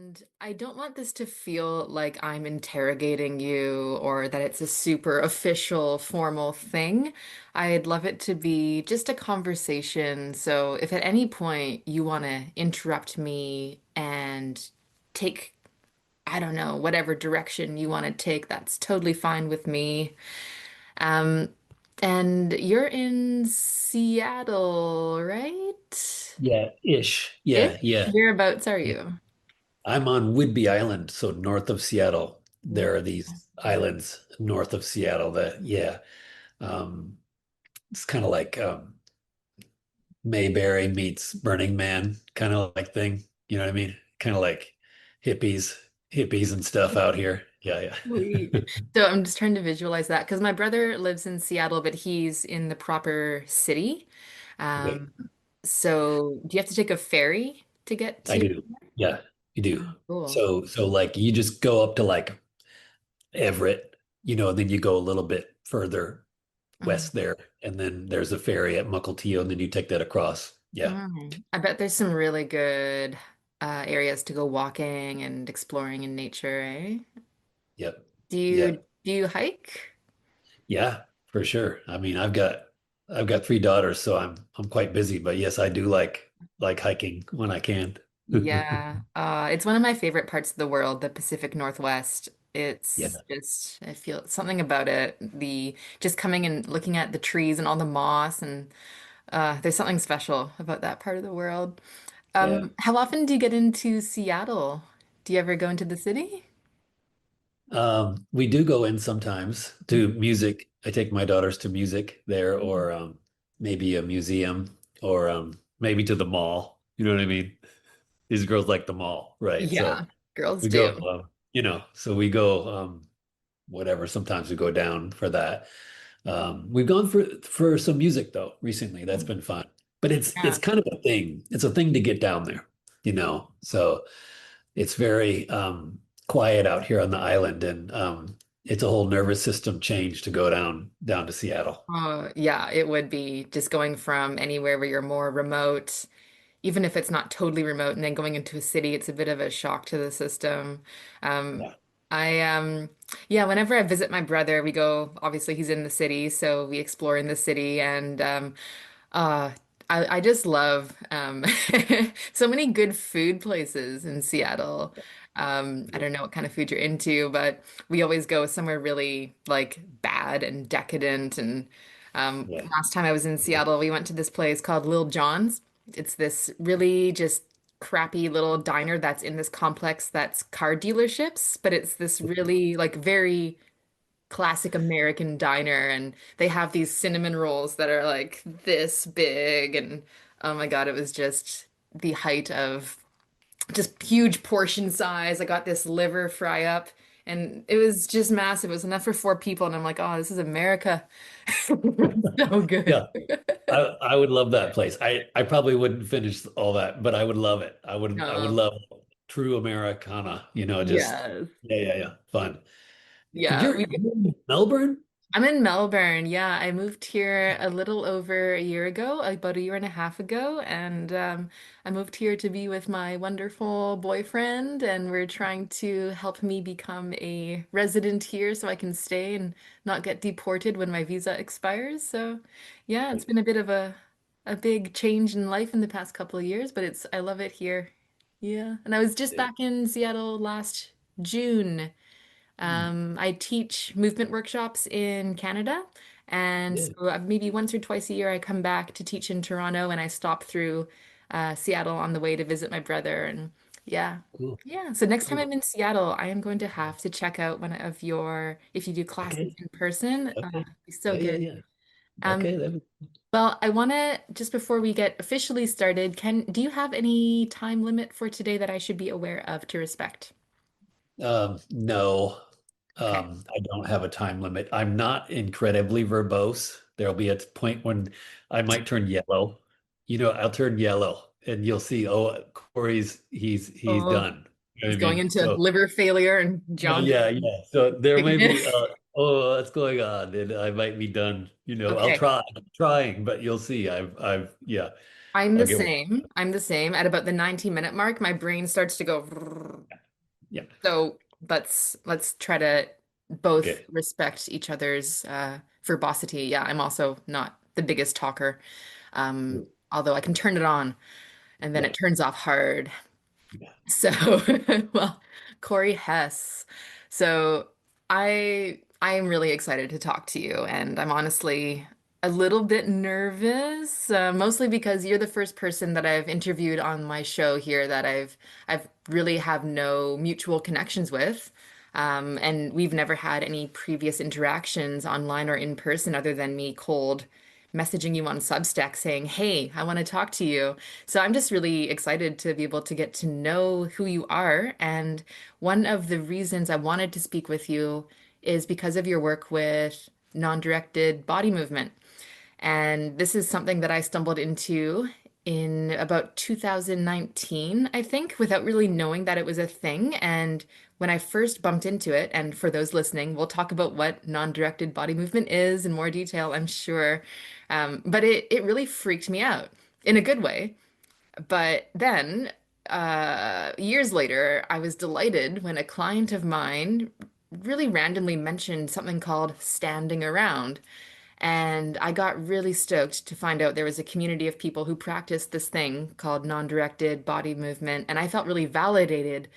And I don't want this to feel like I'm interrogating you or that it's a super official, formal thing. I'd love it to be just a conversation. So if at any point you want to interrupt me and take, I don't know, whatever direction you want to take, that's totally fine with me. Um, and you're in Seattle, right? Yeah, ish. Ish? Yeah, yeah. Whereabouts are you? I'm on Whidbey Island, so north of Seattle. There Would- are these islands north of Seattle that, yeah, um, it's kind of like Mayberry meets Burning Man, kind of like thing. You know what I mean? Kind of like hippies, hippies and stuff out here. Yeah, Sweet. yeah. So I'm just trying to visualize that because my brother lives in Seattle, but he's in the proper city. Okay, Um, so do you have to take a ferry to get I to? do. Yeah, you do. Oh, cool. So like you just go up to like Everett, and then you go a little bit further Mm, west there, and then there's a ferry at Mukilteo, and then you take that across. Yeah. I bet there's some really good areas to go walking and exploring in nature, eh? Yep. Do you Yep. do you hike? Yeah, for sure. I mean, I've got three daughters, so I'm quite busy, but yes, I do like hiking when I can. Yeah, it's one of my favorite parts of the world, the Pacific Northwest. Yeah. It's just, I feel something about it. The just coming and looking at the trees and all the moss, and there's something special about that part of the world. Yeah. How often do you get into Seattle? Do you ever go into the city? We do go in sometimes to music. I take my daughters to music there, Mm. or maybe a museum, or maybe to the mall. You know what I mean? These girls like the mall, right? Yeah, So girls we go, do. so we go, whatever. Sometimes we go down for that. We've gone for some music though recently. That's been fun. But it's Yeah. kind of a thing. It's a thing to get down there, So it's very quiet out here on the island, and it's a whole nervous system change to go down to Seattle. Yeah, it would be just going from anywhere where you're more remote, even if it's not totally remote, and then going into a city, it's a bit of a shock to the system. Um, Yeah. I yeah, whenever I visit my brother, we go, obviously he's in the city, so we explore in the city and uh I just love so many good food places in Seattle. I don't know what kind of food you're into, but we always go somewhere really like bad and decadent. And Yeah. last time I was in Seattle, we went to this place called Lil John's. It's this really just crappy little diner that's in this complex that's car dealerships, but it's this really like very classic American diner, and they have these cinnamon rolls that are like this big, and oh my God, it was just the height of just huge portion size. I got this liver fry up and it was just massive. It was enough for four people, and I'm like, oh, this is America. So good. Yeah. I would love that place. I probably wouldn't finish all that, but I would love it. I would Um, love true Americana, just yes. yeah. Fun. And Yeah, you're in Melbourne? I'm in Melbourne. Yeah, I moved here a little over a year ago, about a year and a half ago, and I moved here to be with my wonderful boyfriend, and we're trying to help me become a resident here so I can stay and not get deported when my visa expires. So, yeah, it's been a bit of a big change in life in the past couple of years, but it's I love it here. Yeah, and I was just back in Seattle last June. I teach movement workshops in Canada. And Yeah, so maybe once or twice a year, I come back to teach in Toronto and I stop through Seattle on the way to visit my brother. And yeah, cool, yeah. So next time cool. I'm in Seattle, I am going to have to check out one of your, if you do classes Okay, in person, okay. it'd be so Yeah, good. yeah. Um, Okay, that well, I want to, just before we get officially started, do you have any time limit for today that I should be aware of to respect? no. Okay. I don't have a time limit. I'm not incredibly verbose. There'll be a point when I might turn yellow. I'll turn yellow and you'll see, oh, Corey's he's Oh, done. You know what he's I going mean? into So liver failure and yeah, John yeah, yeah. So there may taking be it. oh, what's going on? And I might be done. I'll Okay. I'm trying, but you'll see. I've yeah, I'm I'll the get same. I'm the same. At about the 90-minute mark, my brain starts to go. Yeah. So let's try to both Okay. respect each other's verbosity. Yeah, I'm also not the biggest talker, although I can turn it on and then Yeah. it turns off hard. Yeah. So, well, Corey Hess. So, I am really excited to talk to you, and I'm honestly a little bit nervous, mostly because you're the first person that I've interviewed on my show here that I've really have no mutual connections with. And we've never had any previous interactions online or in person other than me cold messaging you on Substack saying, "Hey, I want to talk to you." So I'm just really excited to be able to get to know who you are. And one of the reasons I wanted to speak with you is because of your work with non-directed body movement. And this is something that I stumbled into in about 2019, I think, without really knowing that it was a thing. And when I first bumped into it, and for those listening, we'll talk about what non-directed body movement is in more detail, I'm sure. But it really freaked me out in a good way. But then, years later, I was delighted when a client of mine really randomly mentioned something called standing around. And I got really stoked to find out there was a community of people who practiced this thing called non-directed body movement. And I felt really validated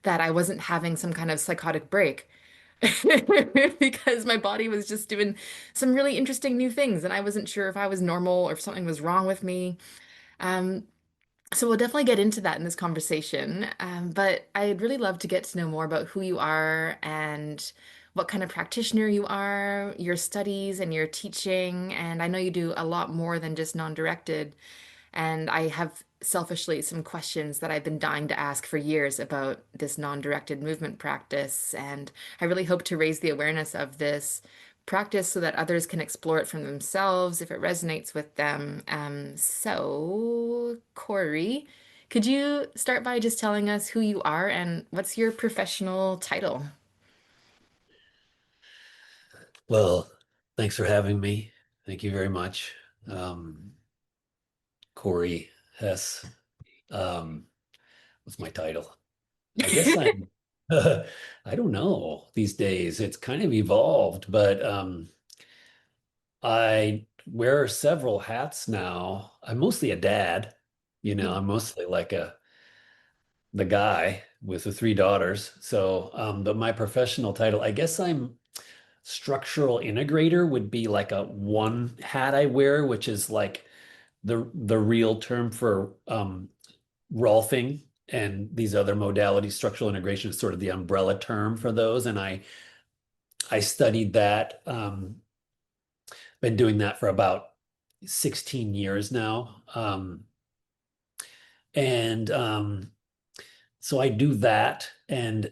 that I wasn't having some kind of psychotic break because my body was just doing some really interesting new things. And I wasn't sure if I was normal or if something was wrong with me. Um, so we'll definitely get into that in this conversation. But I'd really love to get to know more about who you are and what kind of practitioner you are, your studies and your teaching. And I know you do a lot more than just non-directed. And I have selfishly some questions that I've been dying to ask for years about this non-directed movement practice. And I really hope to raise the awareness of this practice so that others can explore it from themselves if it resonates with them. So, Corey, could you start by just telling us who you are and what's your professional title? Well, thanks for having me. Thank you very much. Um, Corey Hess. Um, what's my title? I guess I'm, I don't know these days. It's kind of evolved, but I wear several hats now. I'm mostly a dad. I'm mostly like the guy with the three daughters. So, but my professional title, I guess I'm structural integrator would be like a one hat I wear, which is like the real term for Rolfing and these other modalities. Structural integration is sort of the umbrella term for those. And I studied that, been doing that for about 16 years now. And so I do that. And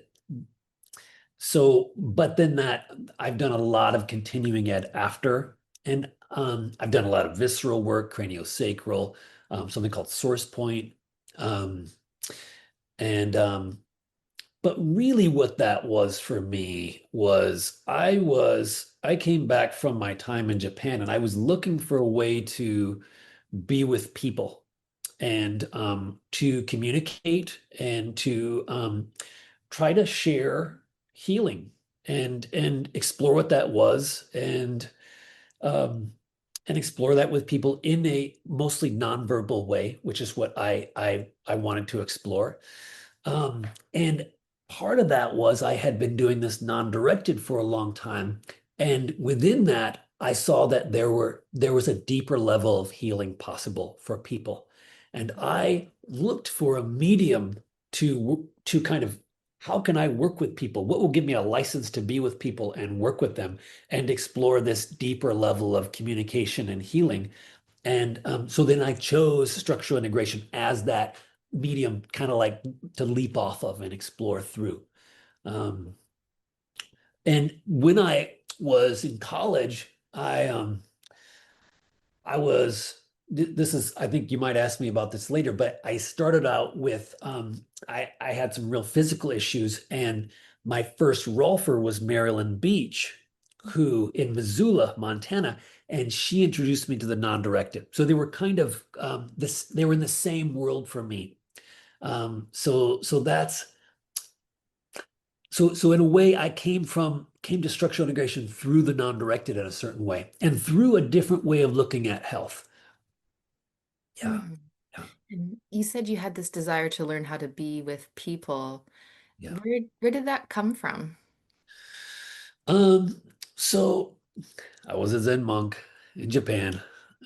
so, but then that I've done a lot of continuing ed after, and I've done a lot of visceral work, craniosacral, something called SourcePoint, um, and but really what that was for me was I came back from my time in Japan and I was looking for a way to be with people and to communicate and to try to share healing and explore what that was um, and explore that with people in a mostly nonverbal way, which is what I wanted to explore. And part of that was I had been doing this non-directed for a long time, and within that, I saw that there was a deeper level of healing possible for people, and I looked for a medium to kind of how can I work with people? What will give me a license to be with people and work with them and explore this deeper level of communication and healing? And so then I chose structural integration as that medium, kind of like to leap off of and explore through. Um, and when I was in college, I was this is I think you might ask me about this later, but I started out with I had some real physical issues, and my first rolfer was Marilyn Beach, who in Missoula, Montana, and she introduced me to the non-directive. So they were kind of they were in the same world for me. So that's so in a way, I came to structural integration through the non-directed in a certain way and through a different way of looking at health. Yeah. Mm. Yeah. And you said you had this desire to learn how to be with people. Yeah. Where did that come from? Um, so I was a Zen monk in Japan.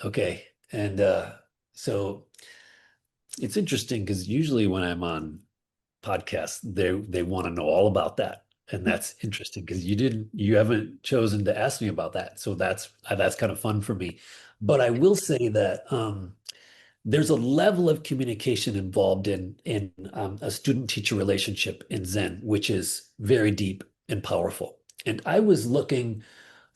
Okay. And so it's interesting because usually when I'm on podcasts, they want to know all about that. And that's interesting because you haven't chosen to ask me about that. So that's kind of fun for me. But I will say that there's a level of communication involved in a student-teacher relationship in Zen, which is very deep and powerful. And I was looking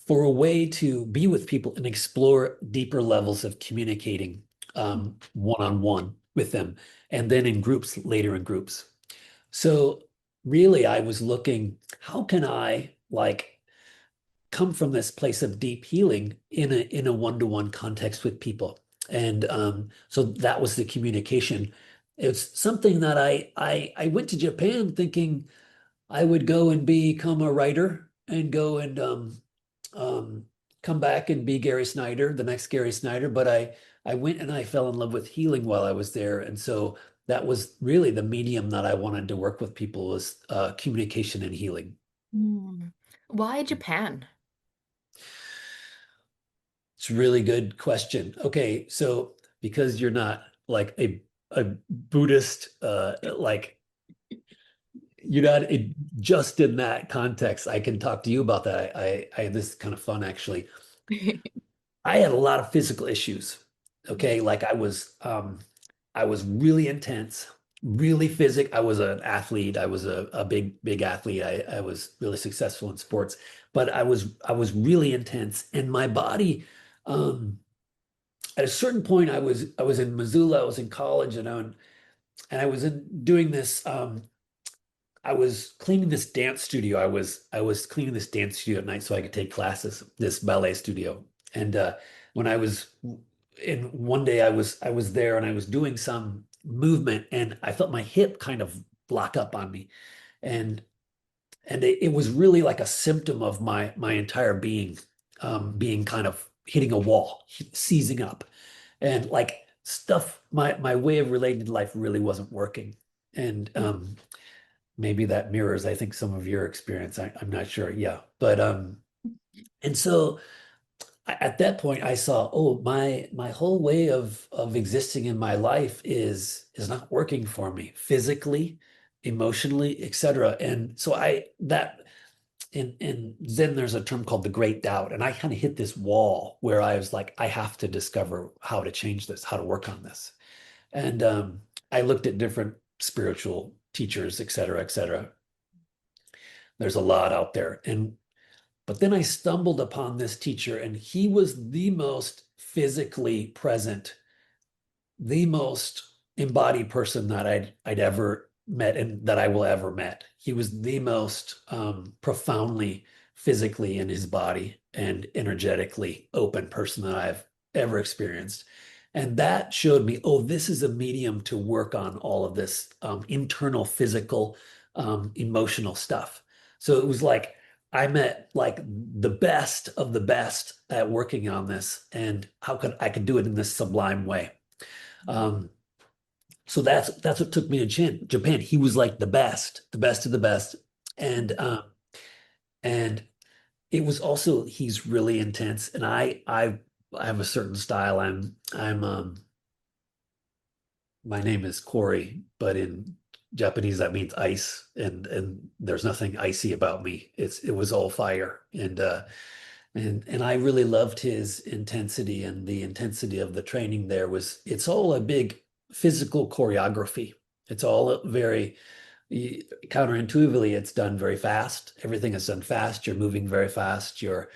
for a way to be with people and explore deeper levels of communicating one-on-one with them, and then in groups, later in groups. So really, I was looking, how can I like come from this place of deep healing in a one-to-one context with people? And so that was the communication. It's something that I went to Japan thinking I would go and become a writer and go and um, come back and be Gary Snyder, the next Gary Snyder. But I went and I fell in love with healing while I was there, and so that was really the medium that I wanted to work with people was communication and healing. Mm. Why Japan? It's a really good question. Okay, so because you're not like a Buddhist, like you're not just in that context, I can talk to you about that. I had this kind of fun actually. I had a lot of physical issues. Okay, like I was really intense, really physic. I was an athlete. I was a big athlete. I was really successful in sports, but I was really intense, and my body. At a certain point, I was in Missoula. I was in college, and I was doing this. I was cleaning this dance studio. I was cleaning this dance studio at night so I could take classes, this ballet studio. And when I was in one day I was there and I was doing some movement and I felt my hip kind of lock up on me. And it was really like a symptom of my entire being being kind of hitting a wall, seizing up. And like stuff, my way of relating to life really wasn't working. And maybe that mirrors, I think, some of your experience. I'm not sure. Yeah. But and so at that point I saw, oh, my whole way of existing in my life is not working for me physically, emotionally, etc. And so I that in Zen there's a term called the great doubt. And I kind of hit this wall where I was like, I have to discover how to change this, how to work on this. And I looked at different spiritual teachers, et cetera, et cetera. There's a lot out there. And but then I stumbled upon this teacher, and he was the most physically present, the most embodied person that I'd ever met and that I will ever met. He was the most profoundly physically in his body and energetically open person that I've ever experienced. And that showed me, oh, this is a medium to work on all of this internal physical, emotional stuff. So it was like I met like the best of the best at working on this, and how could I could do it in this sublime way. Um, so that's what took me to Japan. He was like the best of the best, and and it was also he's really intense, and I have a certain style. I'm my name is Corey, but in Japanese that means ice, and there's nothing icy about me. It was all fire, and I really loved his intensity and the intensity of the training there was it's all a big physical choreography. It's all very counterintuitively, it's done very fast. Everything is done fast. You're moving very fast. You're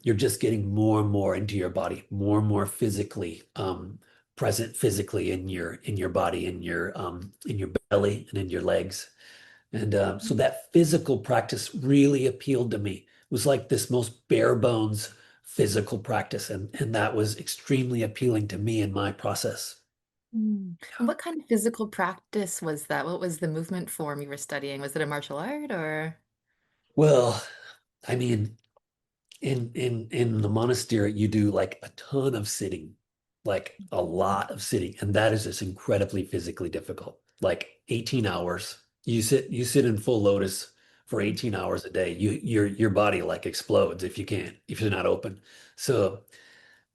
just getting more and more into your body, more and more physically present physically in your body, in your belly and in your legs. And so that physical practice really appealed to me. It was like this most bare bones physical practice, and that was extremely appealing to me in my process. Mm. And what kind of physical practice was that? What was the movement form you were studying? Was it a martial art or? Well, I mean, in the monastery, you do like a ton of sitting, like a lot of sitting, and that is just incredibly physically difficult. Like 18 hours. You sit in full lotus for 18 hours a day. Your body like explodes if you can't, if you're not open. So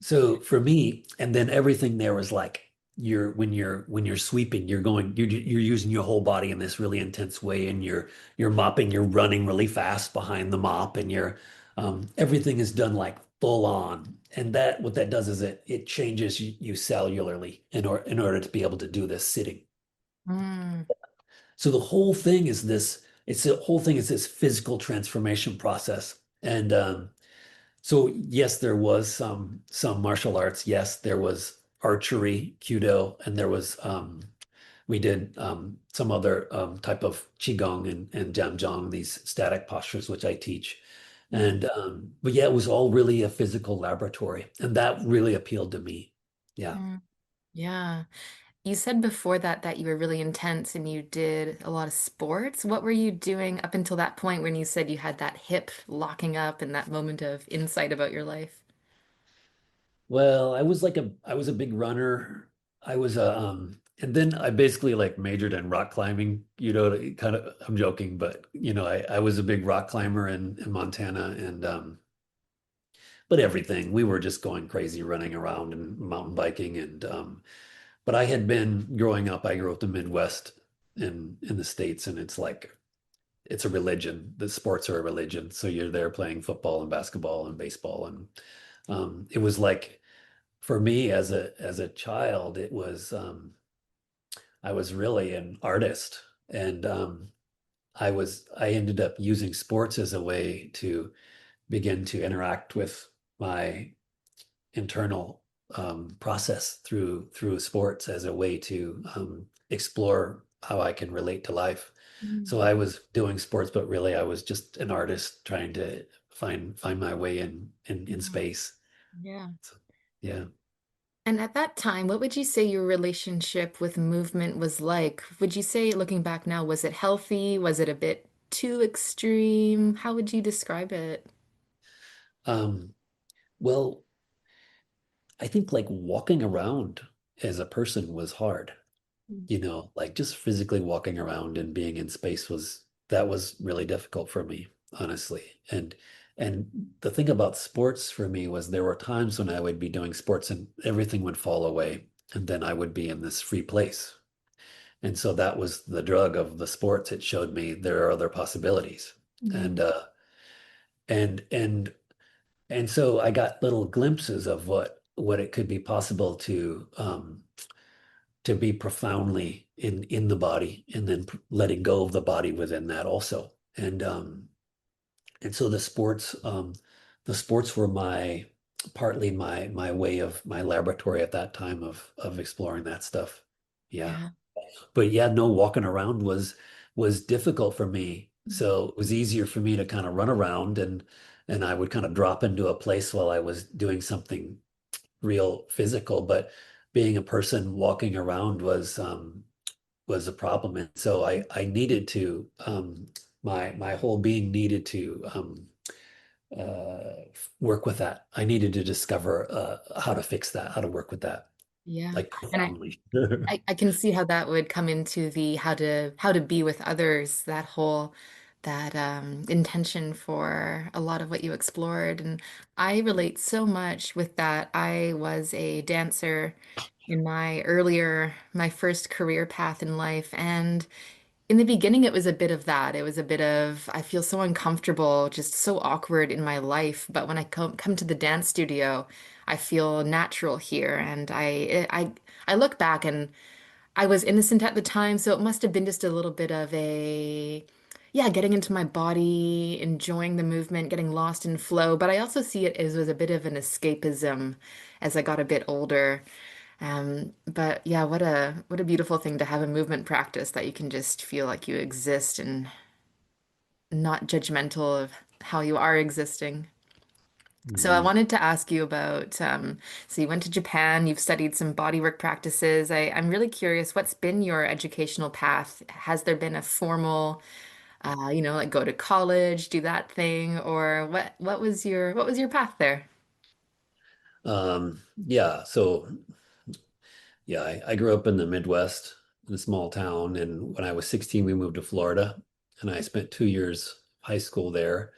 So for me, and then everything there was like when you're sweeping, you're using your whole body in this really intense way, and you're mopping, you're running really fast behind the mop, and you're everything is done like full on. And that what that does is it changes you cellularly in order to be able to do this sitting. Mm, So the whole thing is this physical transformation process. And so yes, there was some martial arts. Yes, there was archery, judo, and there was we did some other type of qigong and jamjong, these static postures which I teach. And but yeah, it was all really a physical laboratory, and that really appealed to me. Yeah. mm. Yeah. You said before that you were really intense and you did a lot of sports. What were you doing up until that point when you said you had that hip locking up and that moment of insight about your life? Well, I was a big runner. I was a and then I basically like majored in rock climbing, kind of I'm joking, but I was a big rock climber in Montana and but everything. We were just going crazy running around and mountain biking and but I had been growing up, I grew up in the Midwest in the States, and it's a religion. The sports are a religion. So you're there playing football and basketball and baseball, and it was like for me as a child, I was really an artist, and I ended up using sports as a way to begin to interact with my internal process through sports as a way to explore how I can relate to life. Mm, So I was doing sports, but really I was just an artist trying to find my way in mm. space. Yeah. So, yeah. And at that time, what would you say your relationship with movement was like? Would you say, looking back now, was it healthy? Was it a bit too extreme? How would you describe it? Um, well, I think like walking around as a person was hard, like just physically walking around and being in space that was really difficult for me, honestly. And the thing about sports for me was there were times when I would be doing sports and everything would fall away, and then I would be in this free place. And so that was the drug of the sports. It showed me there are other possibilities. And Mm, and and and so I got little glimpses of what it could be possible to be profoundly in the body, and then letting go of the body within that also. And so the sports were partly my way of my laboratory at that time of exploring that stuff. Yeah. yeah. But yeah, no, walking around was difficult for me. So it was easier for me to kind of run around, and I would kind of drop into a place while I was doing something real physical. But being a person walking around was a problem. And so I needed to my whole being needed to work with that. I needed to discover how to fix that, how to work with that, Yeah. like And profoundly. I can see how that would come into the how to be with others, that whole that intention for a lot of what you explored. And I relate so much with that. I was a dancer in my first career path in life. And in the beginning, it was a bit of that. It was a bit of, I feel so uncomfortable, just so awkward in my life. But when I come to the dance studio, I feel natural here. And I look back and I was innocent at the time, so it must have been just a little bit of yeah, getting into my body, enjoying the movement, getting lost in flow. But I also see it as was a bit of an escapism as I got a bit older. But yeah, what a beautiful thing to have a movement practice that you can just feel like you exist and not judgmental of how you are existing. So I Mhm. wanted to ask you about, so you went to Japan, you've studied some bodywork practices. I'm really curious, what's been your educational path? Has there been a formal, like go to college, do that thing, or what was your path there? Yeah, so yeah, I grew up in the Midwest in a small town, and when I was 16, we moved to Florida, and I spent 2 years high school there.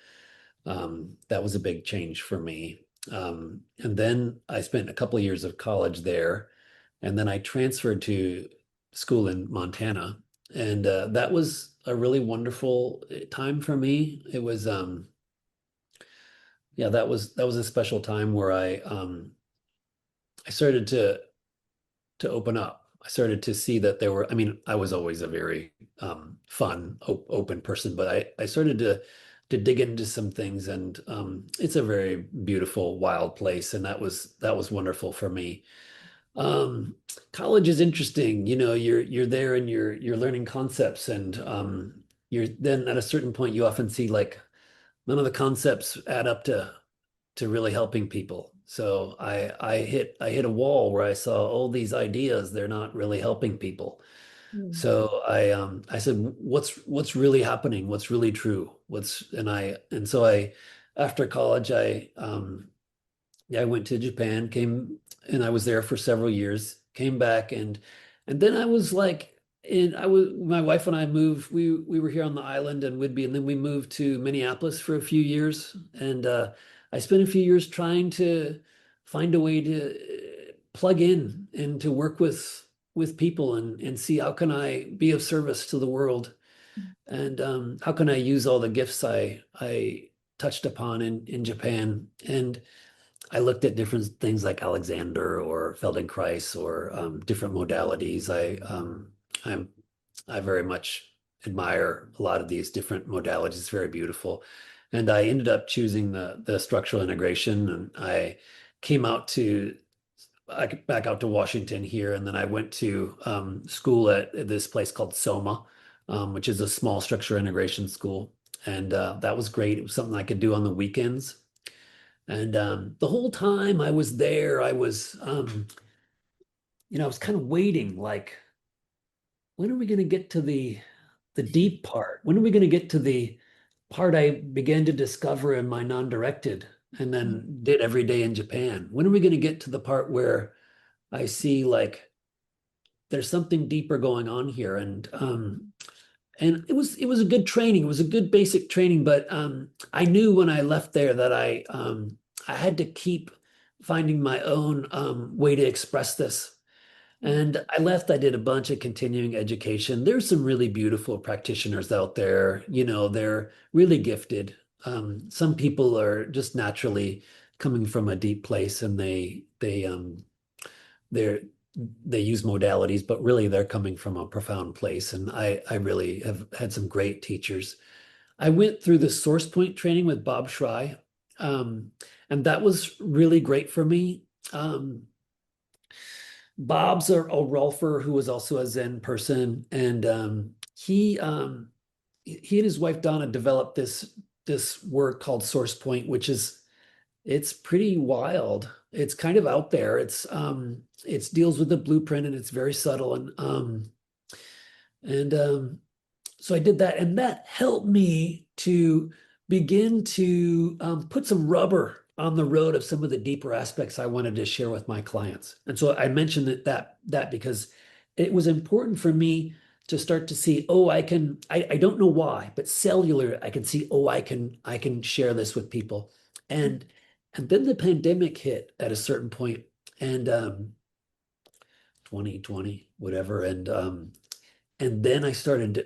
That was a big change for me. And then I spent a couple of years of college there, and then I transferred to school in Montana, and that was a really wonderful time for me. It was, yeah, that was a special time where I started to open up. I started to see that there were, I mean, I was always a very fun, open person, but I started to dig into some things, and it's a very beautiful, wild place, and that was wonderful for me. Um, College is interesting. You're there and you're learning concepts, and you're then at a certain point you often see like none of the concepts add up to really helping people. So I hit a wall where I saw all these ideas, they're not really helping people. Mm. So I said, what's really happening? What's really true? And so I after college yeah, I went to Japan, came and I was there for several years, came back and then I was like I was my wife and I moved we were here on the island in Whidbey, and then we moved to Minneapolis for a few years, and I spent a few years trying to find a way to plug in and to work with people and see how can I be of service to the world, and how can I use all the gifts I touched upon in Japan. And I looked at different things like Alexander or Feldenkrais or different modalities. I'm I very much admire a lot of these different modalities. It's very beautiful, and I ended up choosing the structural integration. And I came out to back out to Washington here, and then I went to school at this place called SOMA, which is a small structural integration school, and that was great. It was something I could do on the weekends. And the whole time I was there, I was kind of waiting, like, when are we going to get to the deep part? When are we going to get to the part I began to discover in my non-directed and then did every day in Japan? When are we going to get to the part where I see like there's something deeper going on here? And it was a good training. It was a good basic training, but I knew when I left there that I had to keep finding my own way to express this. And I left. I did a bunch of continuing education. There's some really beautiful practitioners out there. They're really gifted. Some people are just naturally coming from a deep place, and they're they use modalities, but really they're coming from a profound place. And I really have had some great teachers. I went through the SourcePoint training with Bob Schrei, um, and that was really great for me. Bob's a Rolfer who was also a Zen person, and he and his wife Donna developed this work called SourcePoint, which is it's pretty wild. It's kind of out there. It deals with the blueprint, and it's very subtle, and so I did that, and that helped me to begin to put some rubber on the road of some of the deeper aspects I wanted to share with my clients. And so I mentioned that because it was important for me to start to see, oh, I don't know why, but cellular, I can see, oh, I can share this with people. And and then the pandemic hit at a certain point, and 2020, whatever, and then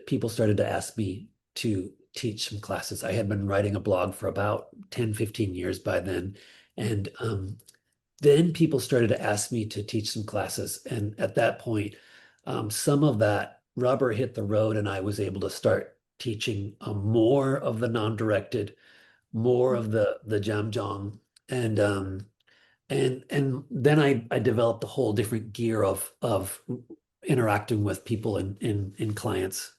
people started to ask me to teach some classes. I had been writing a blog for about 10, 15 years by then. And then people started to ask me to teach some classes. And at that point, some of that rubber hit the road, and I was able to start teaching more of the non-directed, more of the Jamjong. And and then I developed a whole different gear of interacting with people and clients.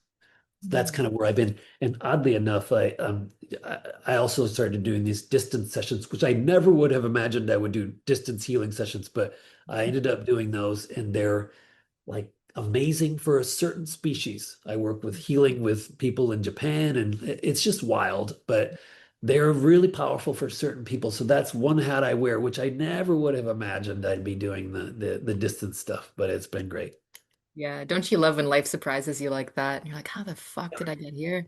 That's Mm. kind of where I've been. And oddly enough, I also started doing these distance sessions, which I never would have imagined I would do distance healing sessions, but I ended up doing those, and they're like amazing for a certain species. I work with healing with people in Japan, and it's just wild, but they're really powerful for certain people. So that's one hat I wear, which I never would have imagined I'd be doing the distance stuff, but it's been great. Yeah, don't you love when life surprises you like that? And you're like, how the fuck Yeah, did I get here?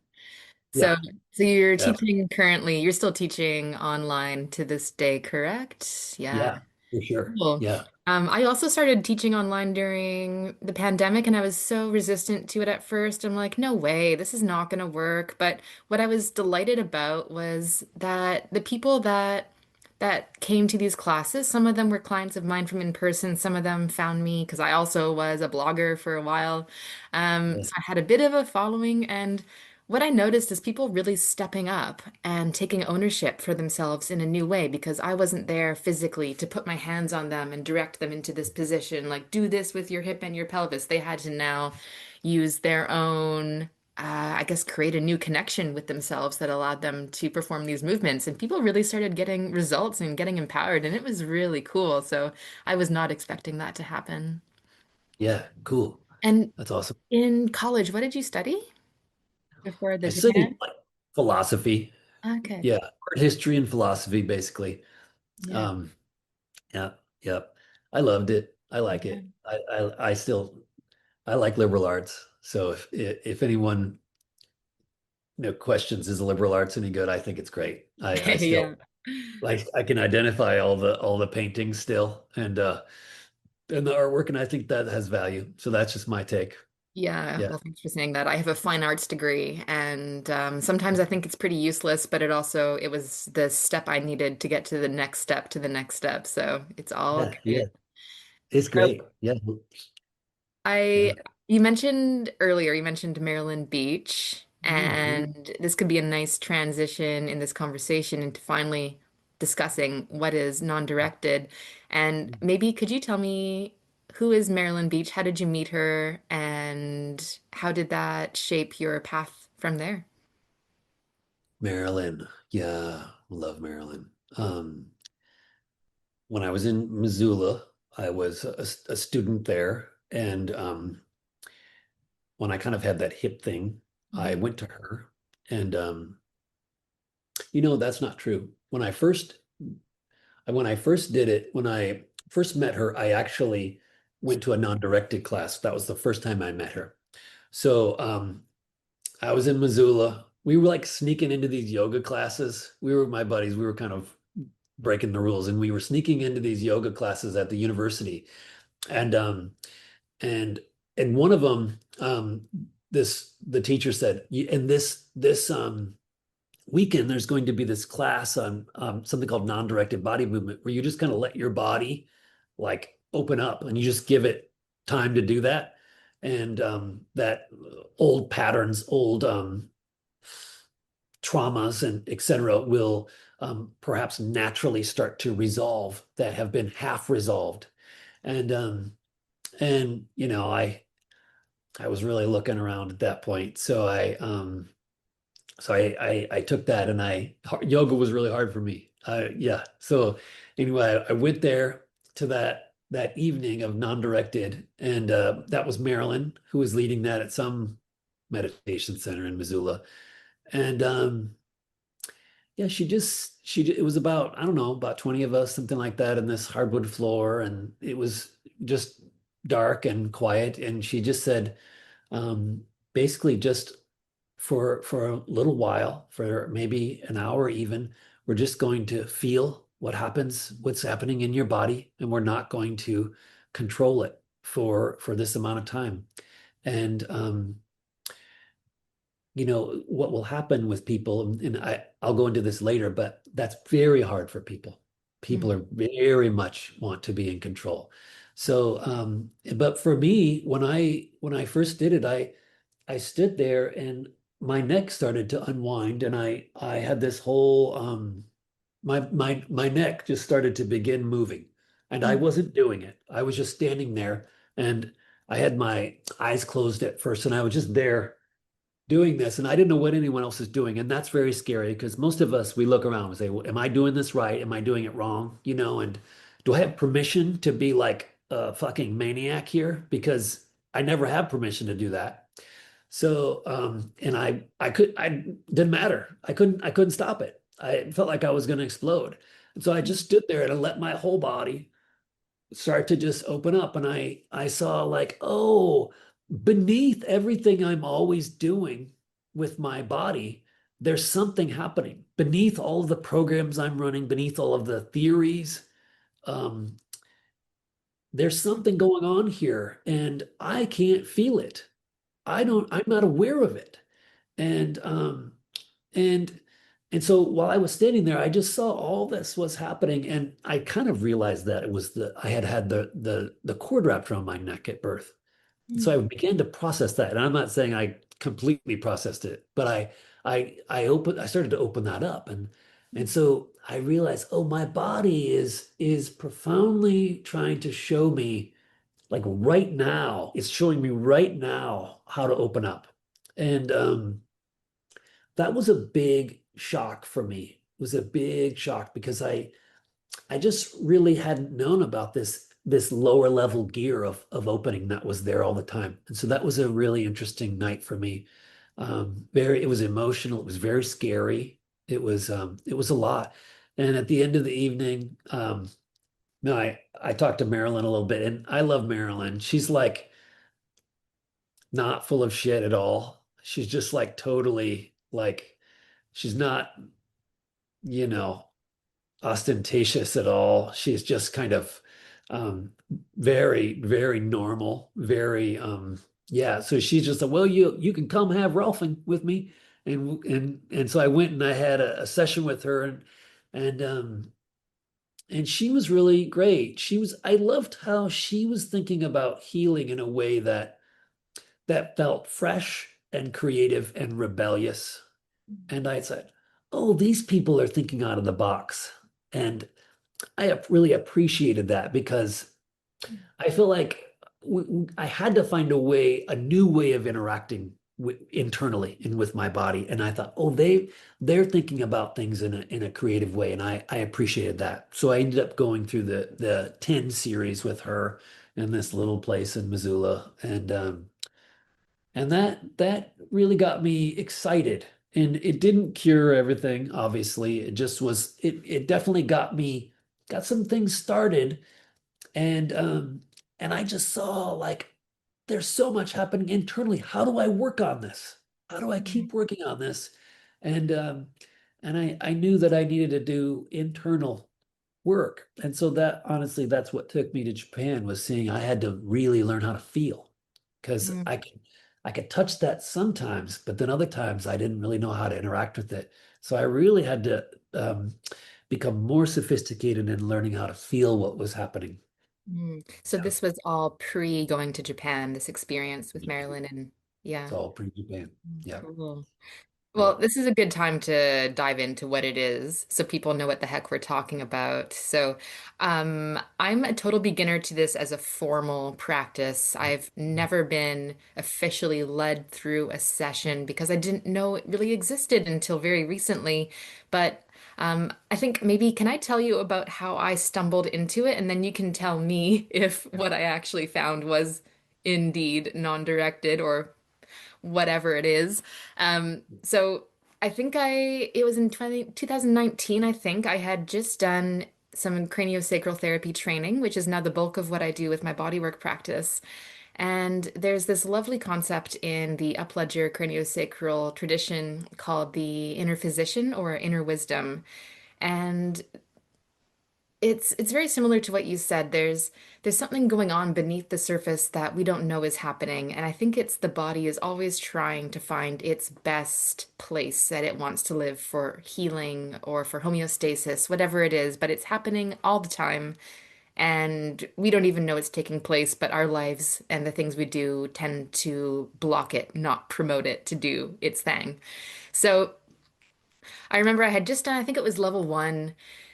So, yeah, so you're yeah, teaching currently, you're still teaching online to this day, correct? Yeah. yeah, for sure. Cool. Yeah. I also started teaching online during the pandemic, and I was so resistant to it at first. I'm like, no way, this is not going to work. But what I was delighted about was that the people that came to these classes, some of them were clients of mine from in person. Some of them found me because I also was a blogger for a while. Yeah. So I had a bit of a following, and what I noticed is people really stepping up and taking ownership for themselves in a new way because I wasn't there physically to put my hands on them and direct them into this position, like do this with your hip and your pelvis. They had to now use their own, I guess, create a new connection with themselves that allowed them to perform these movements. And people really started getting results and getting empowered, and it was really cool. So I was not expecting that to happen. Yeah, cool. And That's awesome. in college, what did you study before the I studied Japan? like philosophy. Okay. Yeah, art history and philosophy, basically. Yeah. Um, yeah, yeah. I loved it. I like Yeah. it. I still I like liberal arts. So if anyone questions is liberal arts any good, I think it's great. I Yeah. still like I can identify all the paintings still and the artwork, and I think that has value. So that's just my take. Yeah. Yeah. Well, thanks for saying that. I have a fine arts degree, and sometimes I think it's pretty useless, but it was the step I needed to get to the next step to the next step. So it's all Yeah, yeah. good. It's So great. Yeah. I, Yeah. you mentioned earlier, you mentioned Maryland Beach, Mhm. and this could be a nice transition in this conversation into finally discussing what is non-directed. And maybe could you tell me who is Marilyn Beach? How did you meet her? And how did that shape your path from there? Maryland. Yeah, love Maryland. When I was in Missoula, I was a student there, and when I kind of had that hip thing, I Mhm. went to her, and that's not true. When I first did it, when I first met her, I actually went to a non-directed class. That was the first time I met her. So I was in Missoula. We were like sneaking into these yoga classes. We were my buddies. We were kind of breaking the rules, and we were sneaking into these yoga classes at the university. And and and one of them, this the teacher said, "In this weekend, there's going to be this class on something called non-directive body movement, where you just kind of let your body like open up, and you just give it time to do that, and that old patterns, old traumas, and etc. will perhaps naturally start to resolve that have been half resolved." And I was really looking around at that point. So I took that, and yoga was really hard for me. Yeah. So anyway, I went there to that evening of non-directed, and that was Marilyn who was leading that at some meditation center in Missoula. And yeah, it was about, I don't know, about 20 of us, something like that, in this hardwood floor, and it was just dark and quiet. And she just said, basically, just for a little while, for maybe an hour even, we're just going to feel what's happening in your body, and we're not going to control it for this amount of time. And what will happen with people, and I'll go into this later, but that's very hard for people. People Mm. are very much want to be in control. So, but for me, when I first did it, I stood there, and my neck started to unwind, and I had this whole my neck just started to begin moving, and I Mm. wasn't doing it. I was just standing there, and I had my eyes closed at first, and I was just there, doing this, and I didn't know what anyone else is doing, and that's very scary because most of us we look around and say, well, "Am I doing this right? Am I doing it wrong?" You know, and do I have permission to be like a fucking maniac here? Because I never have permission to do that. So, and I didn't matter. I couldn't stop it. I felt like I was going to explode. And so I just stood there and I let my whole body start to just open up. And I saw like, oh, beneath everything I'm always doing with my body, there's something happening. Beneath all of the programs I'm running, beneath all of the theories, um, there's something going on here and I can't feel it. I'm not aware of it. And and and so while I was standing there, I just saw all this was happening, and I kind of realized that it was the I had had the cord wrapped around my neck at birth. So I Mm, began to process that, and I'm not saying I completely processed it, but I started to open that up, and so I realized, oh, my body is profoundly trying to show me, like right now, it's showing me right now how to open up, and that was a big shock for me. It was a big shock because I just really hadn't known about this lower level gear of opening that was there all the time. And so that was a really interesting night for me. It was emotional. It was very scary. It was a lot. And at the end of the evening, no, I talked to Marilyn a little bit, and I love Marilyn. She's like not full of shit at all. She's just like totally like she's not, you know, ostentatious at all. She's just kind of um, very, very normal, very yeah. So she's just like, well, you can come have Rolfing with me, and so I went and I had a session with her, and and she was really great. I loved how she was thinking about healing in a way that felt fresh and creative and rebellious. And I said, oh, these people are thinking out of the box. And really appreciated that because I feel like I had to find a new way of interacting internally and with my body. And I thought, oh, they're thinking about things in a creative way, and I appreciated that. So I ended up going through the 10 series with her in this little place in Missoula, and that really got me excited. And it didn't cure everything, obviously. It definitely got some things started. And and I just saw like there's so much happening internally. How do I work on this? How do I mm, keep working on this? And I knew that I needed to do internal work. And so that honestly, that's what took me to Japan, was seeing I had to really learn how to feel because mm, I could touch that sometimes, but then other times I didn't really know how to interact with it. So I really had to become more sophisticated in learning how to feel what was happening. mm. So Yeah, this was all pre going to Japan, this experience with Marilyn and it's yeah. all pre-Japan. Yeah, Cool. yeah. Well, this is a good time to dive into what it is so people know what the heck we're talking about. So, I'm a total beginner to this as a formal practice. I've never been officially led through a session because I didn't know it really existed until very recently. But I think maybe can I tell you about how I stumbled into it, and then you can tell me if what I actually found was indeed non-directed or whatever it is. So I think it was in 2019, I think I had just done some craniosacral therapy training, which is now the bulk of what I do with my bodywork practice. And there's this lovely concept in the Upledger craniosacral tradition called the inner physician or inner wisdom. And it's very similar to what you said. There's something going on beneath the surface that we don't know is happening, and I think it's the body is always trying to find its best place that it wants to live for healing or for homeostasis, whatever it is, but it's happening all the time, and we don't even know it's taking place, but our lives and the things we do tend to block it, not promote it to do its thing. So I remember I had just done, I think it was level one.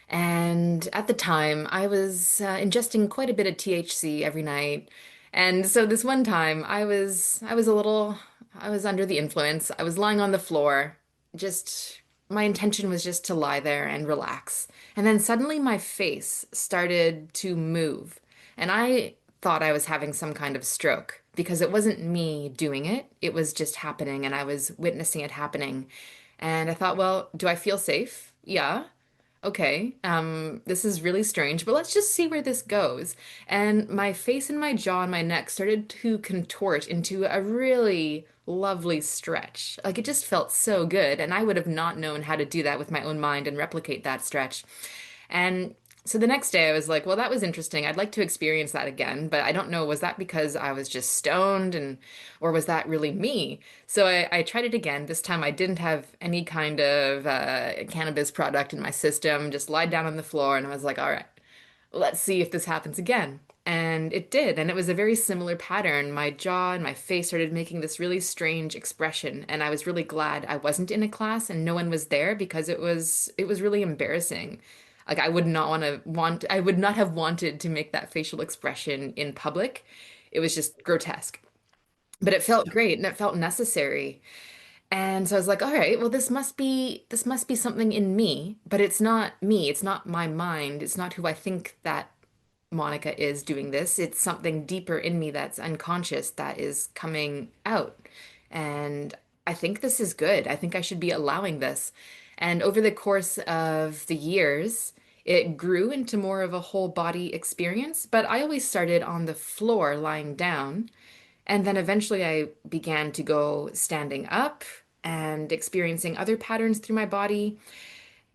And at the time, I was ingesting quite a bit of THC every night. And so this one time, I was a little I was under the influence. I was lying on the floor. Just, my intention was just to lie there and relax. And then suddenly my face started to move. And I thought I was having some kind of stroke because it wasn't me doing it. It was just happening and I was witnessing it happening. And I thought, well, do I feel safe? Yeah. Okay, this is really strange, but let's just see where this goes. And my face and my jaw and my neck started to contort into a really lovely stretch. Like it just felt so good, and I would have not known how to do that with my own mind and replicate that stretch. And so the next day I was like, well, that was interesting. I'd like to experience that again, but I don't know, was that because I was just stoned and or was that really me? So I tried it again. This time I didn't have any kind of cannabis product in my system, just lied down on the floor and I was like, all right, let's see if this happens again. And it did. And it was a very similar pattern. My jaw and my face started making this really strange expression. And I was really glad I wasn't in a class and no one was there because it was really embarrassing. Like I would not have wanted to make that facial expression in public. It was just grotesque. But it felt great and it felt necessary. And so I was like, all right, well, this must be something in me, but it's not me. It's not my mind. It's not who I think that Monica is doing this. It's something deeper in me that's unconscious that is coming out. And I think this is good. I think I should be allowing this. And over the course of the years, it grew into more of a whole body experience, but I always started on the floor lying down. And then eventually I began to go standing up and experiencing other patterns through my body.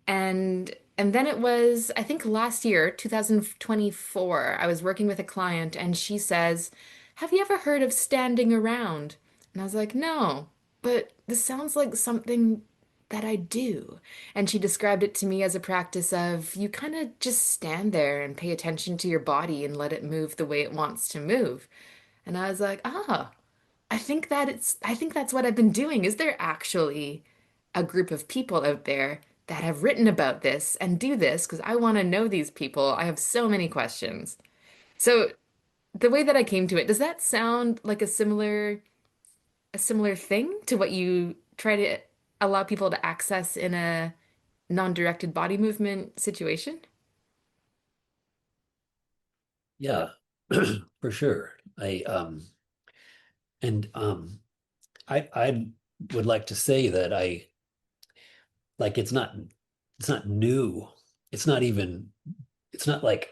And then it was, I think last year, 2024, I was working with a client and she says, "Have you ever heard of standing around?" And I was like, "No, but this sounds like something that I do." And she described it to me as a practice of you kind of just stand there and pay attention to your body and let it move the way it wants to move. And I was like, "Ah, I think that's what I've been doing. Is there actually a group of people out there that have written about this and do this? Because I want to know these people. I have so many questions." So the way that I came to it, does that sound like a similar thing to what you try to allow people to access in a non-directed body movement situation? Yeah, for sure. And I would like to say that I like it's not new. It's not even it's not like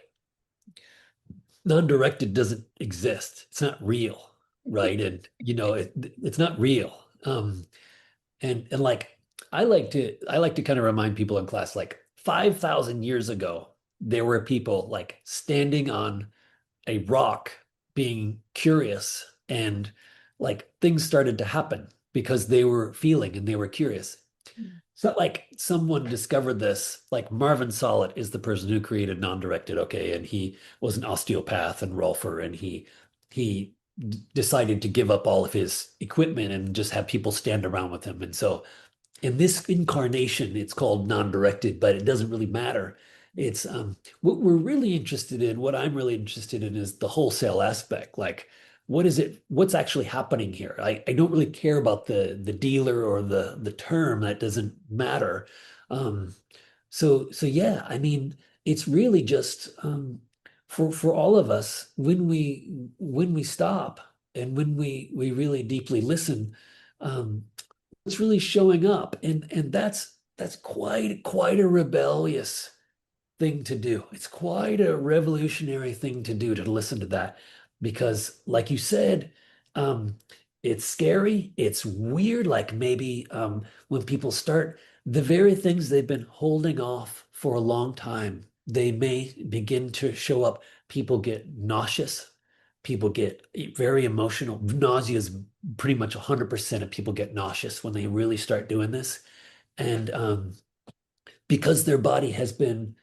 non-directed doesn't exist. It's not real, right? And it's not real. And like I like to kind of remind people in class like 5,000 years ago there were people like standing on a rock being curious and like things started to happen because they were feeling and they were curious. It's not like someone discovered this, like Marvin Solid is the person who created non-directed, okay, and he was an osteopath and rolfer, and he decided to give up all of his equipment and just have people stand around with him. And so in this incarnation, it's called non-directed, but it doesn't really matter. It's what we're really interested in, what I'm really interested in is the wholesale aspect. Like, what is it? What's actually happening here? I don't really care about the dealer or the term. That doesn't matter. Um, so yeah, I mean, it's really just for all of us when we stop and when we really deeply listen. It's really showing up, and that's quite a rebellious thing to do. It's quite a revolutionary thing to do to listen to that because, like you said, um, it's scary, it's weird. Like maybe when people start the very things they've been holding off for a long time, they may begin to show up. People get nauseous. People get very emotional. Nausea is pretty much 100% of people get nauseous when they really start doing this. And because their body has been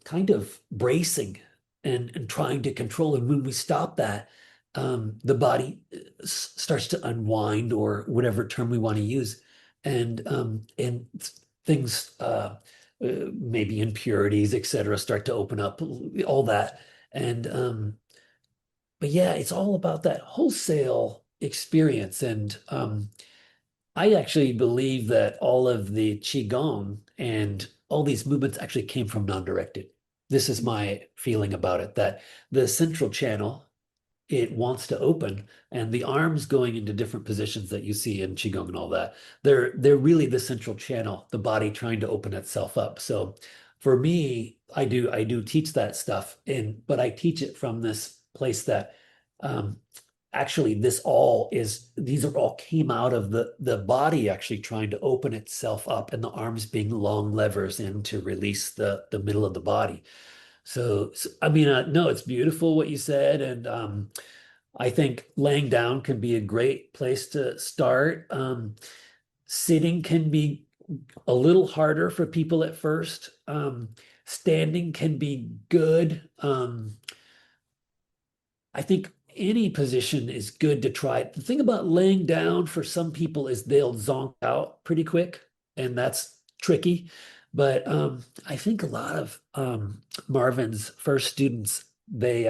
kind of bracing and trying to control. And when we stop that, the body starts to unwind or whatever term we want to use. And things, maybe impurities, et cetera, start to open up, all that. And but yeah, it's all about that wholesale. experience. And I actually believe that all of the Qigong and all these movements actually came from non-directed. This is my feeling about it, that the central channel, it wants to open, and the arms going into different positions that you see in Qigong and all that, they're really the central channel, the body trying to open itself up. So for me, I do teach that stuff, and but I teach it from this place that um, actually these are all came out of the body actually trying to open itself up, and the arms being long levers in to release the middle of the body. So, I mean, no, it's beautiful what you said, and I think laying down can be a great place to start. Sitting can be a little harder for people at first. Standing can be good. I think any position is good to try. The thing about laying down for some people is they'll zonk out pretty quick, and that's tricky. But I think a lot of Marvin's first students, they